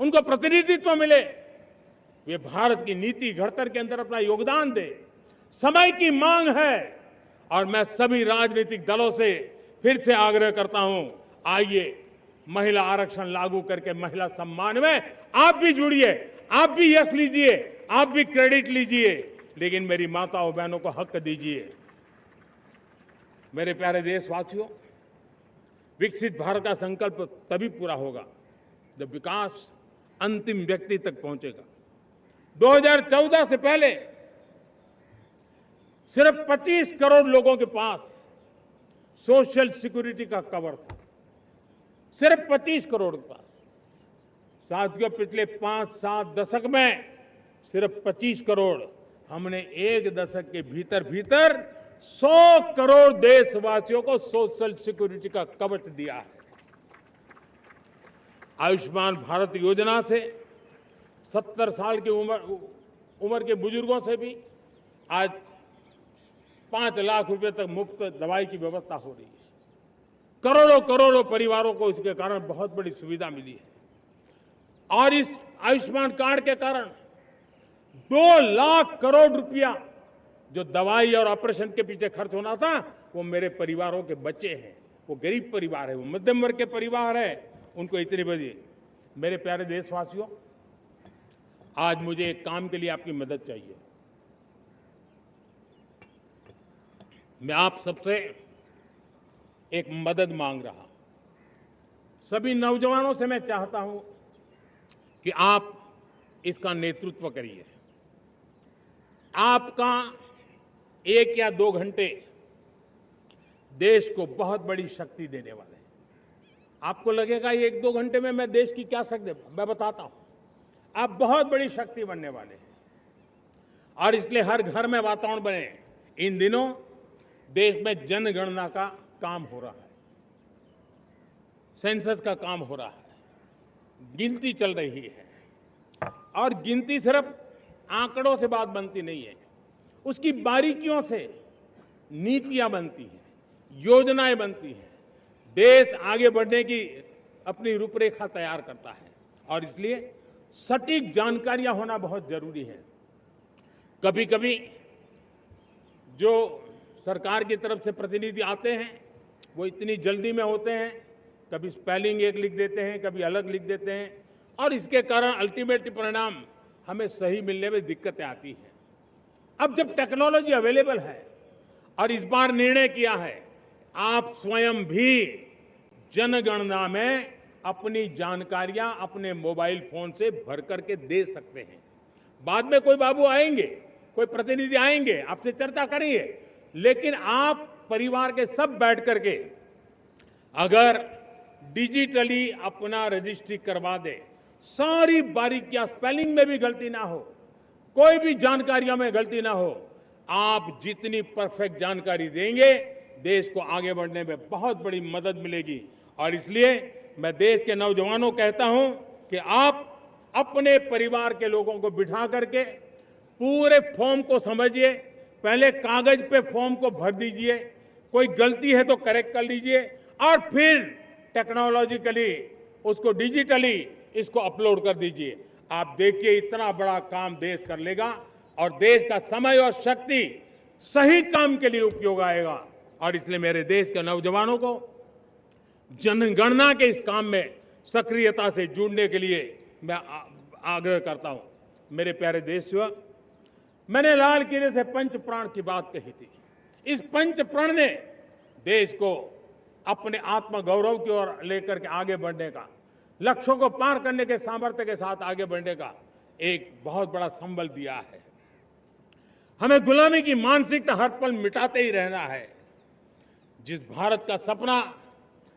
उनको प्रतिनिधित्व मिले, वे भारत की नीति घड़तर के अंदर अपना योगदान दे। समय की मांग है और मैं सभी राजनीतिक दलों से फिर से आग्रह करता हूं, आइए महिला आरक्षण लागू करके महिला सम्मान में आप भी जुड़िए, आप भी यश लीजिए, आप भी क्रेडिट लीजिए, लेकिन मेरी माताओं बहनों को हक दीजिए। मेरे प्यारे देशवासियों, विकसित भारत का संकल्प तभी पूरा होगा जब विकास अंतिम व्यक्ति तक पहुंचेगा। 2014 से पहले सिर्फ 25 करोड़ लोगों के पास सोशल सिक्योरिटी का कवर था, सिर्फ 25 करोड़ के पास। साथियों, पिछले 5-7 दशक में सिर्फ 25 करोड़, हमने एक दशक के भीतर भीतर 100 करोड़ देशवासियों को सोशल सिक्योरिटी का कवच दिया है। आयुष्मान भारत योजना से 70 साल की उम्र के बुजुर्गों से भी आज 5 लाख रुपए तक मुफ्त दवाई की व्यवस्था हो रही है। करोड़ों करोड़ों परिवारों को इसके कारण बहुत बड़ी सुविधा मिली है। और इस आयुष्मान कार्ड के कारण 2 लाख करोड़ रुपया जो दवाई और ऑपरेशन के पीछे खर्च होना था, वो मेरे परिवारों के बच्चे हैं। वो गरीब परिवार है, वो मध्यम वर्ग के परिवार है, उनको इतनी बड़ी। मेरे प्यारे देशवासियों, आज मुझे एक काम के लिए आपकी मदद चाहिए। मैं आप सबसे एक मदद मांग रहा हूं। सभी नौजवानों से मैं चाहता हूं कि आप इसका नेतृत्व करिए। आपका 1 या 2 घंटे देश को बहुत बड़ी शक्ति देने वाले हैं। आपको लगेगा 1-2 घंटे में मैं देश की क्या शक्ति, मैं बताता हूं। आप बहुत बड़ी शक्ति बनने वाले हैं और इसलिए हर घर में वातावरण बने। इन दिनों देश में जनगणना का काम हो रहा है, सेंसस का काम हो रहा है, गिनती चल रही है। और गिनती सिर्फ आंकड़ों से बात बनती नहीं है, उसकी बारीकियों से नीतियां बनती हैं, योजनाएं बनती हैं। देश आगे बढ़ने की अपनी रूपरेखा तैयार करता है और इसलिए सटीक जानकारियां होना बहुत जरूरी है। कभी कभी जो सरकार की तरफ से प्रतिनिधि आते हैं वो इतनी जल्दी में होते हैं, कभी स्पेलिंग एक लिख देते हैं, कभी अलग लिख देते हैं और इसके कारण अल्टीमेट परिणाम हमें सही मिलने में दिक्कतें आती हैं। अब जब टेक्नोलॉजी अवेलेबल है और इस बार निर्णय किया है, आप स्वयं भी जनगणना में अपनी जानकारियां अपने मोबाइल फोन से भर करके दे सकते हैं। बाद में कोई बाबू आएंगे, कोई प्रतिनिधि आएंगे, आपसे चर्चा करेंगे, लेकिन आप परिवार के सब बैठ करके अगर डिजिटली अपना रजिस्ट्री करवा दे, सारी बारीकियां, स्पेलिंग में भी गलती ना हो, कोई भी जानकारियों में गलती ना हो, आप जितनी परफेक्ट जानकारी देंगे देश को आगे बढ़ने में बहुत बड़ी मदद मिलेगी। और इसलिए मैं देश के नौजवानों को कहता हूं कि आप अपने परिवार के लोगों को बिठा करके पूरे फॉर्म को समझिए, पहले कागज पे फॉर्म को भर दीजिए, कोई गलती है तो करेक्ट कर लीजिए और फिर टेक्नोलॉजिकली उसको डिजिटली इसको अपलोड कर दीजिए। आप देखिए इतना बड़ा काम देश कर लेगा और देश का समय और शक्ति सही काम के लिए उपयोग आएगा। और इसलिए मेरे देश के नौजवानों को जनगणना के इस काम में सक्रियता से जुड़ने के लिए मैं आग्रह करता हूं। मेरे प्यारे देशवासियों, मैंने लाल किले से पंच प्राण की बात कही थी। इस पंच प्राण ने देश को अपने आत्मगौरव की ओर लेकर के आगे बढ़ने का, लक्ष्यों को पार करने के सामर्थ्य के साथ आगे बढ़ने का एक बहुत बड़ा संबल दिया है। हमें गुलामी की मानसिकता हर पल मिटाते ही रहना है। जिस भारत का सपना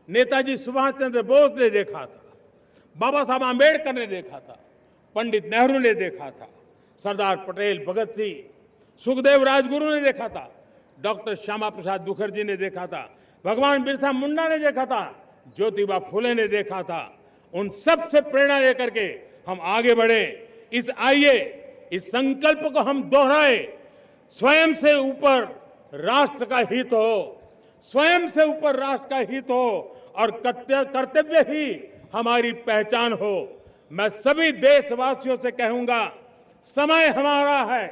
नेताजी सुभाष चंद्र बोस ने देखा था, बाबा साहब आंबेडकर ने देखा था, पंडित नेहरू ने देखा था, सरदार पटेल, भगत सिंह, सुखदेव राजगुरु ने देखा था, डॉक्टर श्यामा प्रसाद मुखर्जी ने देखा था, भगवान बिरसा मुंडा ने देखा था, ज्योतिबा फुले ने देखा था, उन सब से प्रेरणा लेकर के हम आगे बढ़े। इस संकल्प को हम दोहराए, स्वयं से ऊपर राष्ट्र का हित हो, स्वयं से ऊपर राष्ट्र का हित हो और कर्तव्य ही हमारी पहचान हो। मैं सभी देशवासियों से कहूंगा, समय हमारा है।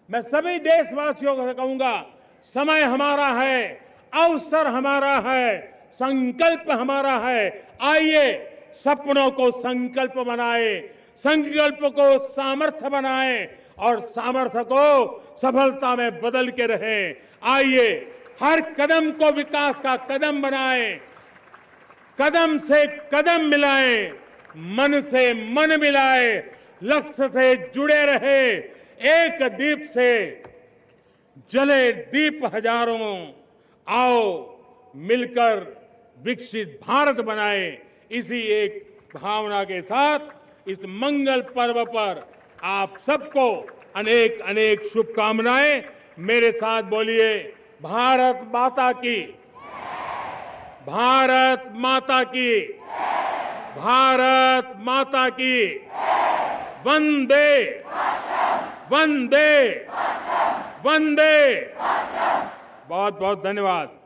मैं सभी देशवासियों से कहूंगा, समय हमारा है, अवसर हमारा है, संकल्प हमारा है। आइए सपनों को संकल्प बनाए, संकल्प को सामर्थ्य बनाए और सामर्थ्य को सफलता में बदल के रहें। आइए हर कदम को विकास का कदम बनाएं, कदम से कदम मिलाएं, मन से मन मिलाए, लक्ष्य से जुड़े रहे। एक दीप से जले दीप हजारों, आओ मिलकर विकसित भारत बनाए, इसी एक भावना के साथ इस मंगल पर्व पर आप सबको अनेक अनेक शुभकामनाएं। मेरे साथ बोलिए, भारत माता की, भारत माता की, भारत माता की, वंदे वंदे वंदे। बहुत बहुत धन्यवाद।